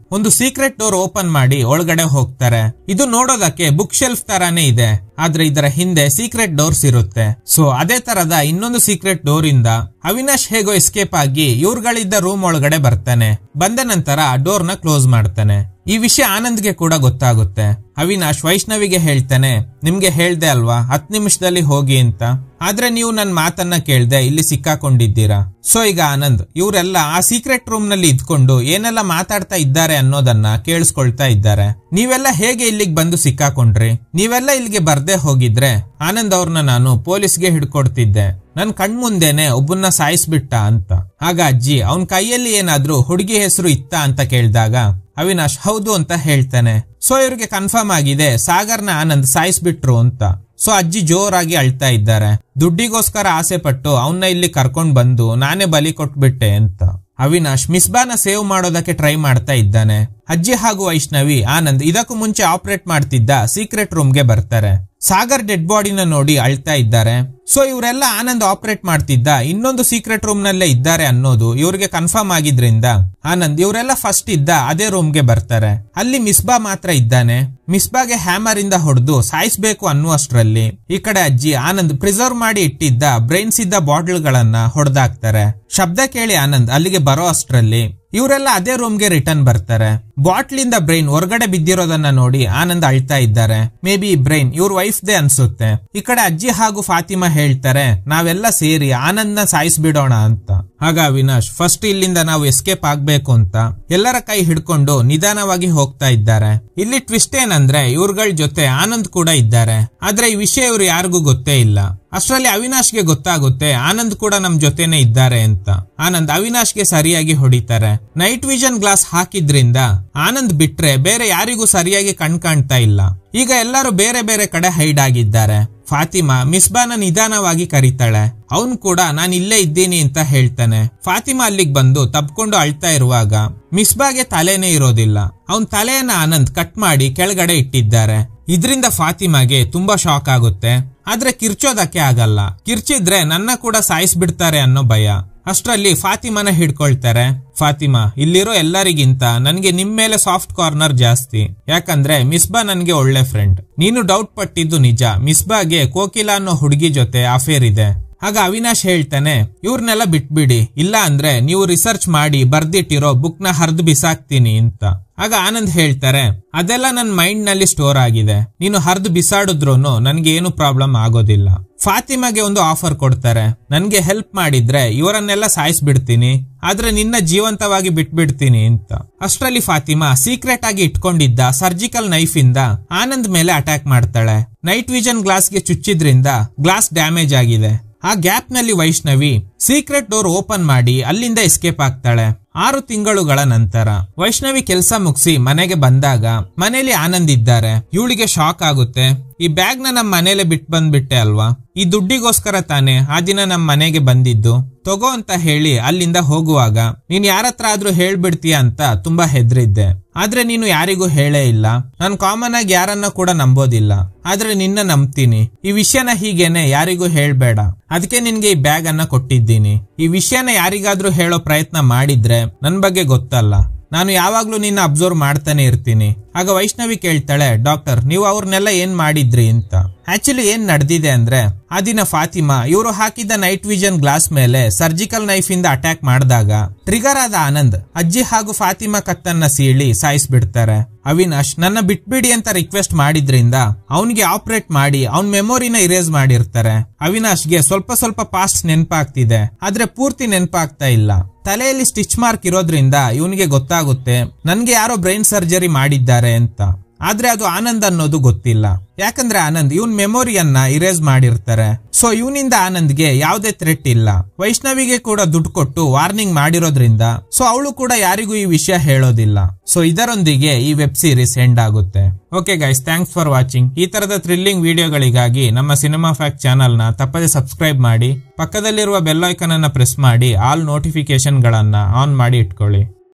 ಒಂದು ಸೀಕ್ರೆಟ್ ಡೋರ್ ಓಪನ್ ಮಾಡಿ ಒಳಗಡೆ ಹೋಗ್ತಾರೆ. ಇದು ನೋಡೋದಕ್ಕೆ ಬುಕ್ ಶೆಲ್ಫ್ ತರಾನೇ ಇದೆ, ಆದ್ರೆ ಇದರ ಹಿಂದೆ ಸೀಕ್ರೆಟ್ ಡೋರ್ಸ್ ಇರುತ್ತೆ. ಸೊ ಅದೇ ತರದ ಇನ್ನೊಂದು ಸೀಕ್ರೆಟ್ ಡೋರ್ ಇಂದ ಅವಿನಾಶ್ ಹೇಗೋ ಎಸ್ಕೇಪ್ ಆಗಿ ಇವ್ರುಗಳಿದ್ದ ರೂಮ್ ಒಳಗಡೆ ಬರ್ತಾನೆ. ಬಂದ ನಂತರ ಡೋರ್ ನ ಕ್ಲೋಸ್ ಮಾಡ್ತಾನೆ. ಈ ವಿಷಯ ಆನಂದ್ಗೆ ಕೂಡ ಗೊತ್ತಾಗುತ್ತೆ. ಅವಿನಾಶ್ ವೈಷ್ಣವಿಗೆ ಹೇಳ್ತಾನೆ, ನಿಮ್ಗೆ ಹೇಳ್ದೆ ಅಲ್ವಾ 10 ನಿಮಿಷದಲ್ಲಿ ಹೋಗಿ ಅಂತ, ಆದ್ರೆ ನೀವು ನನ್ ಮಾತನ್ನ ಕೇಳ್ದೆ ಇಲ್ಲಿ ಸಿಕ್ಕಾಕೊಂಡಿದ್ದೀರಾ. ಸೊ ಈಗ ಆನಂದ್ ಇವರೆಲ್ಲ ಆ ಸೀಕ್ರೆಟ್ ರೂಮ್ ನಲ್ಲಿ ಇದ್ಕೊಂಡು ಏನೆಲ್ಲ ಮಾತಾಡ್ತಾ ಇದ್ದಾರೆ ಅನ್ನೋದನ್ನ ಕೇಳಿಸ್ಕೊಳ್ತಾ ಇದ್ದಾರೆ. ನೀವೆಲ್ಲ ಹೇಗೆ ಇಲ್ಲಿಗೆ ಬಂದು ಸಿಕ್ಕಾಕೊಂಡ್ರಿ? ನೀವೆಲ್ಲ ಇಲ್ಲಿಗೆ ಬರ್ದೇ ಹೋಗಿದ್ರೆ ಆನಂದ್ ಅವ್ರನ್ನ ನಾನು ಪೊಲೀಸ್ಗೆ ಹಿಡ್ಕೊಡ್ತಿದ್ದೆ. ನನ್ ಕಣ್ಮುಂದೆನೆ ಒಬ್ಬನ್ನ ಸಾಯಿಸ್ಬಿಟ್ಟ ಅಂತ. ಆಗ ಅಜ್ಜಿ ಅವನ್ ಕೈಯಲ್ಲಿ ಏನಾದ್ರೂ ಹುಡುಗಿ ಹೆಸರು ಇತ್ತ ಅಂತ ಕೇಳಿದಾಗ ಅವಿನಾಶ್ ಹೌದು ಅಂತ ಹೇಳ್ತಾನೆ. ಸೊ ಇವ್ರಿಗೆ ಕನ್ಫರ್ಮ್ ಆಗಿದೆ ಸಾಗರ್ನ ಆನಂದ್ ಸಾಯಿಸ್ಬಿಟ್ರು ಅಂತ. ಸೊ ಅಜ್ಜಿ ಜೋರಾಗಿ ಅಳ್ತಾ ಇದ್ದಾರೆ. ದುಡ್ಡಿಗೋಸ್ಕರ ಆಸೆ ಪಟ್ಟು ಅವನ್ನ ಇಲ್ಲಿ ಕರ್ಕೊಂಡ್ ಬಂದು ನಾನೇ ಬಲಿ ಕೊಟ್ಬಿಟ್ಟೆ ಅಂತ. ಅವಿನಾಶ್ ಮಿಸ್ಬಾನ ಸೇವ್ ಮಾಡೋದಕ್ಕೆ ಟ್ರೈ ಮಾಡ್ತಾ ಇದ್ದಾನೆ. ಅಜ್ಜಿ ಹಾಗೂ ವೈಷ್ಣವಿ ಆನಂದ್ ಇದಕ್ಕೂ ಮುಂಚೆ ಆಪರೇಟ್ ಮಾಡ್ತಿದ್ದ ಸೀಕ್ರೆಟ್ ರೂಮ್ಗೆ ಬರ್ತಾರೆ. ಸಾಗರ್ ಡೆಡ್ ಬಾಡಿನ ನೋಡಿ ಅಳ್ತಾ ಇದ್ದಾರೆ. ಸೊ ಇವರೆಲ್ಲ ಆನಂದ್ ಆಪರೇಟ್ ಮಾಡ್ತಿದ್ದ ಇನ್ನೊಂದು ಸೀಕ್ರೆಟ್ ರೂಮ್ ನಲ್ಲೇ ಇದ್ದಾರೆ ಅನ್ನೋದು ಇವ್ರಿಗೆ ಕನ್ಫರ್ಮ್ ಆಗಿದ್ರಿಂದ ಆನಂದ್ ಇವರೆಲ್ಲ ಫಸ್ಟ್ ಇದ್ದ ಅದೇ ರೂಮ್ಗೆ ಬರ್ತಾರೆ. ಅಲ್ಲಿ ಮಿಸ್ಬಾ ಮಾತ್ರ ಇದ್ದಾನೆ. ಮಿಸ್ಬಾಗೆ ಹ್ಯಾಮರ್ ಇಂದ ಹೊಡೆದು ಸಾಯಿಸ್ಬೇಕು ಅನ್ನುವಷ್ಟರಲ್ಲಿ ಈ ಕಡೆ ಅಜ್ಜಿ ಆನಂದ್ ಪ್ರಿಸರ್ವ್ ಮಾಡಿ ಇಟ್ಟಿದ್ದ ಬ್ರೈನ್ಸ್ ಇದ್ದ ಬಾಟಲ್ ಗಳನ್ನ ಹೊಡೆದಾಕ್ತಾರೆ. ಶಬ್ದ ಕೇಳಿ ಆನಂದ್ ಅಲ್ಲಿಗೆ ಬರೋ ಅಷ್ಟರಲ್ಲಿ ಇವರೆಲ್ಲ ಅದೇ ರೂಮ್ಗೆ ರಿಟರ್ನ್ ಬರ್ತಾರೆ. ಬಾಟ್ಲಿಂದ ಬ್ರೈನ್ ಹೊರಗಡೆ ಬಿದ್ದಿರೋದನ್ನ ನೋಡಿ ಆನಂದ್ ಅಳ್ತಾ ಇದ್ದಾರೆ. ಮೇ ಬಿ ಬ್ರೈನ್ ಇವ್ರ ವೈಫ್ ದೇ ಅನ್ಸುತ್ತೆ. ಈ ಕಡೆ ಅಜ್ಜಿ ಹಾಗೂ ಫಾತಿಮಾ ಹೇಳ್ತಾರೆ, ನಾವೆಲ್ಲ ಸೇರಿ ಆನಂದ್ ನ ಸಾಯಿಸ್ಬಿಡೋಣ ಅಂತ. ಆಗ ಅವಿನಾಶ್ ಫಸ್ಟ್ ಇಲ್ಲಿಂದ ನಾವು ಎಸ್ಕೇಪ್ ಆಗ್ಬೇಕು ಅಂತ ಎಲ್ಲರ ಕೈ ಹಿಡ್ಕೊಂಡು ನಿಧಾನವಾಗಿ ಹೋಗ್ತಾ ಇದ್ದಾರೆ. ಇಲ್ಲಿ ಟ್ವಿಸ್ಟ್ ಏನಂದ್ರೆ ಇವ್ರಗಳ ಜೊತೆ ಆನಂದ್ ಕೂಡ ಇದ್ದಾರೆ. ಆದ್ರೆ ಈ ವಿಷಯ ಇವ್ರು ಯಾರಿಗೂ ಗೊತ್ತೇ ಇಲ್ಲ. ಅಷ್ಟರಲ್ಲಿ ಅವಿನಾಶ್ಗೆ ಗೊತ್ತಾಗುತ್ತೆ ಆನಂದ್ ಕೂಡ ನಮ್ ಜೊತೆನೆ ಇದ್ದಾರೆ ಅಂತ. ಆನಂದ್ ಅವಿನಾಶ್ಗೆ ಸರಿಯಾಗಿ ಹೊಡಿತಾರೆ. ನೈಟ್ ವಿಷನ್ ಗ್ಲಾಸ್ ಹಾಕಿದ್ರಿಂದ ಆನಂದ್ ಬಿಟ್ರೆ ಬೇರೆ ಯಾರಿಗೂ ಸರಿಯಾಗಿ ಕಾಣ್ತಾ ಇಲ್ಲ. ಈಗ ಎಲ್ಲರೂ ಬೇರೆ ಬೇರೆ ಕಡೆ ಹೈಡ್ ಆಗಿದ್ದಾರೆ. ಫಾತಿಮಾ ಮಿಸ್ಬಾನ ನಿಧಾನವಾಗಿ ಕರೀತಾಳೆ. ಅವನ್ ಕೂಡ ನಾನು ಇಲ್ಲೇ ಇದ್ದೀನಿ ಅಂತ ಹೇಳ್ತಾನೆ. ಫಾತಿಮಾ ಅಲ್ಲಿಗೆ ಬಂದು ತಬ್ಕೊಂಡು ಅಳ್ತಾ ಇರುವಾಗ ಮಿಸ್ಬಾಗೆ ತಲೆನೇ ಇರೋದಿಲ್ಲ. ಅವನ್ ತಲೆಯನ್ನ ಆನಂದ್ ಕಟ್ ಮಾಡಿ ಕೆಳಗಡೆ ಇಟ್ಟಿದ್ದಾರೆ. ಇದರಿಂದ ಫಾತಿಮಾಗೆ ತುಂಬಾ ಶಾಕ್ ಆಗುತ್ತೆ. ಆದ್ರೆ ಕಿರ್ಚೋದಕ್ಕೆ ಆಗಲ್ಲ. ಕಿರ್ಚಿದ್ರೆ ನನ್ನ ಕೂಡ ಸಾಯಿಸ್ಬಿಡ್ತಾರೆ ಅನ್ನೋ ಭಯ. ಅಷ್ಟರಲ್ಲಿ ಫಾತಿಮಾನ ಹಿಡ್ಕೊಳ್ತಾರೆ. ಫಾತಿಮಾ, ಇಲ್ಲಿರೋ ಎಲ್ಲರಿಗಿಂತ ನನ್ಗೆ ನಿಮ್ ಮೇಲೆ ಸಾಫ್ಟ್ ಕಾರ್ನರ್ ಜಾಸ್ತಿ. ಯಾಕಂದ್ರೆ ಮಿಸ್ಬಾ ನನ್ಗೆ ಒಳ್ಳೆ ಫ್ರೆಂಡ್. ನೀನು ಡೌಟ್ ಪಟ್ಟಿದ್ದು ನಿಜ. ಮಿಸ್ಬಾಗೆ ಕೋಕಿಲಾ ಅನ್ನೋ ಹುಡುಗಿ ಜೊತೆ ಅಫೇರ್ ಇದೆ. ಆಗ ಅವಿನಾಶ್ ಹೇಳ್ತಾನೆ, ಇವ್ರನ್ನೆಲ್ಲ ಬಿಟ್ಬಿಡಿ, ಇಲ್ಲ ಅಂದ್ರೆ ನೀವು ರಿಸರ್ಚ್ ಮಾಡಿ ಬರ್ದಿಟ್ಟಿರೋ ಬುಕ್ ನ ಹರಿದು ಬಿಸಾಕ್ತೀನಿ ಅಂತ. ಆಗ ಆನಂದ್ ಹೇಳ್ತಾರೆ, ಅದೆಲ್ಲ ನನ್ ಮೈಂಡ್ ನಲ್ಲಿ ಸ್ಟೋರ್ ಆಗಿದೆ. ನೀನು ಹರಿದು ಬಿಸಾಡಿದ್ರೂನು ನನ್ಗೆ ಏನು ಪ್ರಾಬ್ಲಮ್ ಆಗೋದಿಲ್ಲ. ಫಾತಿಮಾಗೆ ಒಂದು ಆಫರ್ ಕೊಡ್ತಾರೆ. ನನ್ಗೆ ಹೆಲ್ಪ್ ಮಾಡಿದ್ರೆ ಇವರನ್ನೆಲ್ಲ ಸಾಯಿಸ್ಬಿಡ್ತೀನಿ, ಆದ್ರೆ ನಿನ್ನ ಜೀವಂತವಾಗಿ ಬಿಟ್ಬಿಡ್ತೀನಿ ಅಂತ. ಅಷ್ಟರಲ್ಲಿ ಫಾತಿಮಾ ಸೀಕ್ರೆಟ್ ಆಗಿ ಇಟ್ಕೊಂಡಿದ್ದ ಸರ್ಜಿಕಲ್ ನೈಫ್ ಇಂದ ಆನಂದ್ ಮೇಲೆ ಅಟ್ಯಾಕ್ ಮಾಡ್ತಾಳೆ. ನೈಟ್ ವಿಷನ್ ಗ್ಲಾಸ್ಗೆ ಚುಚ್ಚಿದ್ರಿಂದ ಗ್ಲಾಸ್ ಡ್ಯಾಮೇಜ್ ಆಗಿದೆ. ಆ ಗ್ಯಾಪ್ ನಲ್ಲಿ ವೈಷ್ಣವಿ ಸೀಕ್ರೆಟ್ ಡೋರ್ ಓಪನ್ ಮಾಡಿ ಅಲ್ಲಿಂದ ಎಸ್ಕೇಪ್ ಆಗ್ತಾಳೆ. 6 ತಿಂಗಳುಗಳ ನಂತರ ವೈಷ್ಣವಿ ಕೆಲಸ ಮುಗಿಸಿ ಮನೆಗೆ ಬಂದಾಗ ಮನೇಲಿ ಆನಂದ್ ಇದ್ದಾರೆ. ಇವಳಿಗೆ ಶಾಕ್ ಆಗುತ್ತೆ. ಈ ಬ್ಯಾಗ್ ನ ನಮ್ ಮನೇಲೆ ಬಿಟ್ ಬಂದ್ಬಿಟ್ಟೆ ಅಲ್ವಾ? ಈ ದುಡ್ಡಿಗೋಸ್ಕರ ತಾನೆ ಆ ದಿನ ನಮ್ ಮನೆಗೆ ಬಂದಿದ್ದು. ತಗೋ ಅಂತ ಹೇಳಿ ಅಲ್ಲಿಂದ ಹೋಗುವಾಗ ನೀನ್ ಯಾರತ್ರ ಆದ್ರೂ ಹೇಳ್ಬಿಡ್ತೀಯ ಅಂತ ತುಂಬಾ ಹೆದ್ರಿದ್ದೆ. ಆದ್ರೆ ನೀನು ಯಾರಿಗೂ ಹೇಳೇ ಇಲ್ಲ. ನಾನು ಕಾಮನ್ ಆಗಿ ಯಾರನ್ನ ಕೂಡ ನಂಬೋದಿಲ್ಲ, ಆದ್ರೆ ನಿನ್ನ ನಂಬ್ತೀನಿ. ಈ ವಿಷಯನ ಹೀಗೇನೆ ಯಾರಿಗೂ ಹೇಳ್ಬೇಡ, ಅದಕ್ಕೆ ನಿನ್ಗೆ ಈ ಬ್ಯಾಗ್ ಅನ್ನ ಕೊಟ್ಟಿದ್ದೀನಿ. ಈ ವಿಷಯನ ಯಾರಿಗಾದ್ರೂ ಹೇಳೋ ಪ್ರಯತ್ನ ಮಾಡಿದ್ರೆ ನನ್ ಬಗ್ಗೆ ಗೊತ್ತಲ್ಲ, ನಾನು ಯಾವಾಗ್ಲೂ ನಿನ್ನ ಅಬ್ಸರ್ವ್ ಮಾಡ್ತಾನೆ ಇರ್ತೀನಿ. ಆಗ ವೈಷ್ಣವಿ ಕೇಳ್ತಾಳೆ, ಡಾಕ್ಟರ್ ನೀವು ಅವ್ರನ್ನೆಲ್ಲ ಏನ್ ಮಾಡಿದ್ರಿ ಅಂತ. ಆಕ್ಚುಲಿ ಏನ್ ನಡೆದಿದೆ ಅಂದ್ರೆ ಆ ದಿನ ಫಾತಿಮಾ ಇವರು ಹಾಕಿದ್ದ ನೈಟ್ ವಿಷನ್ ಗ್ಲಾಸ್ ಮೇಲೆ ಸರ್ಜಿಕಲ್ ನೈಫ್ ಇಂದ ಅಟ್ಯಾಕ್ ಮಾಡಿದಾಗ ಟ್ರಿಗರ್ ಆದ ಆನಂದ್ ಅಜ್ಜಿ ಹಾಗೂ ಫಾತಿಮಾ ಕತ್ತನ್ನ ಸೀಳಿ ಸಾಯಿಸ್ಬಿಡ್ತಾರೆ. ಅವಿನಾಶ್ ನನ್ನ ಬಿಟ್ಬಿಡಿ ಅಂತ ರಿಕ್ವೆಸ್ಟ್ ಮಾಡಿದ್ರಿಂದ ಅವನಿಗೆ ಆಪರೇಟ್ ಮಾಡಿ ಅವನ್ ಮೆಮೊರಿನ ಇರೇಸ್ ಮಾಡಿರ್ತಾರೆ. ಅವಿನಾಶ್ಗೆ ಸ್ವಲ್ಪ ಪಾಸ್ಟ್ ನೆನಪಾಗ್ತಿದೆ, ಆದ್ರೆ ಪೂರ್ತಿ ನೆನಪಾಗ್ತಾ ಇಲ್ಲ. ತಲೆಯಲ್ಲಿ ಸ್ಟಿಚ್ ಮಾರ್ಕ್ ಇರೋದ್ರಿಂದ ಇವನಿಗೆ ಗೊತ್ತಾಗುತ್ತೆ ನನ್ಗೆ ಯಾರೋ ಬ್ರೈನ್ ಸರ್ಜರಿ ಮಾಡಿದ್ದಾರೆ ಅಂತ. ಆದ್ರೆ ಅದು ಆನಂದ್ ಅನ್ನೋದು ಗೊತ್ತಿಲ್ಲ. ಯಾಕಂದ್ರೆ ಆನಂದ್ ಇವನ್ ಮೆಮೊರಿಯನ್ನ ಇರೇಸ್ ಮಾಡಿರ್ತಾರೆ. ಸೊ ಇವನಿಂದ ಆನಂದ್ಗೆ ಯಾವುದೇ ಥ್ರೆಟ್ ಇಲ್ಲ. ವೈಷ್ಣವಿಗೆ ಕೂಡ ದುಡ್ಡು ಕೊಟ್ಟು ವಾರ್ನಿಂಗ್ ಮಾಡಿರೋದ್ರಿಂದ ಸೊ ಅವಳು ಕೂಡ ಯಾರಿಗೂ ಈ ವಿಷಯ ಹೇಳೋದಿಲ್ಲ. ಸೊ ಇದರೊಂದಿಗೆ ಈ ವೆಬ್ ಸೀರೀಸ್ ಎಂಡ್ ಆಗುತ್ತೆ. Okay guys, thanks for watching. ಈ ತರದ ಥ್ರಿಲ್ಲಿಂಗ್ ವಿಡಿಯೋಗಳಿಗಾಗಿ ನಮ್ಮ ಸಿನಿಮಾ ಫ್ಯಾಕ್ಟ್ ಚಾನಲ್ ನ ತಪ್ಪದೆ ಸಬ್ಸ್ಕ್ರೈಬ್ ಮಾಡಿ, ಪಕ್ಕದಲ್ಲಿರುವ ಬೆಲ್ ಐಕಾನ್ ಅನ್ನ ಪ್ರೆಸ್ ಮಾಡಿ ಆಲ್ ನೋಟಿಫಿಕೇಶನ್ ಗಳನ್ನ ಆನ್ ಮಾಡಿ ಇಟ್ಕೊಳ್ಳಿ.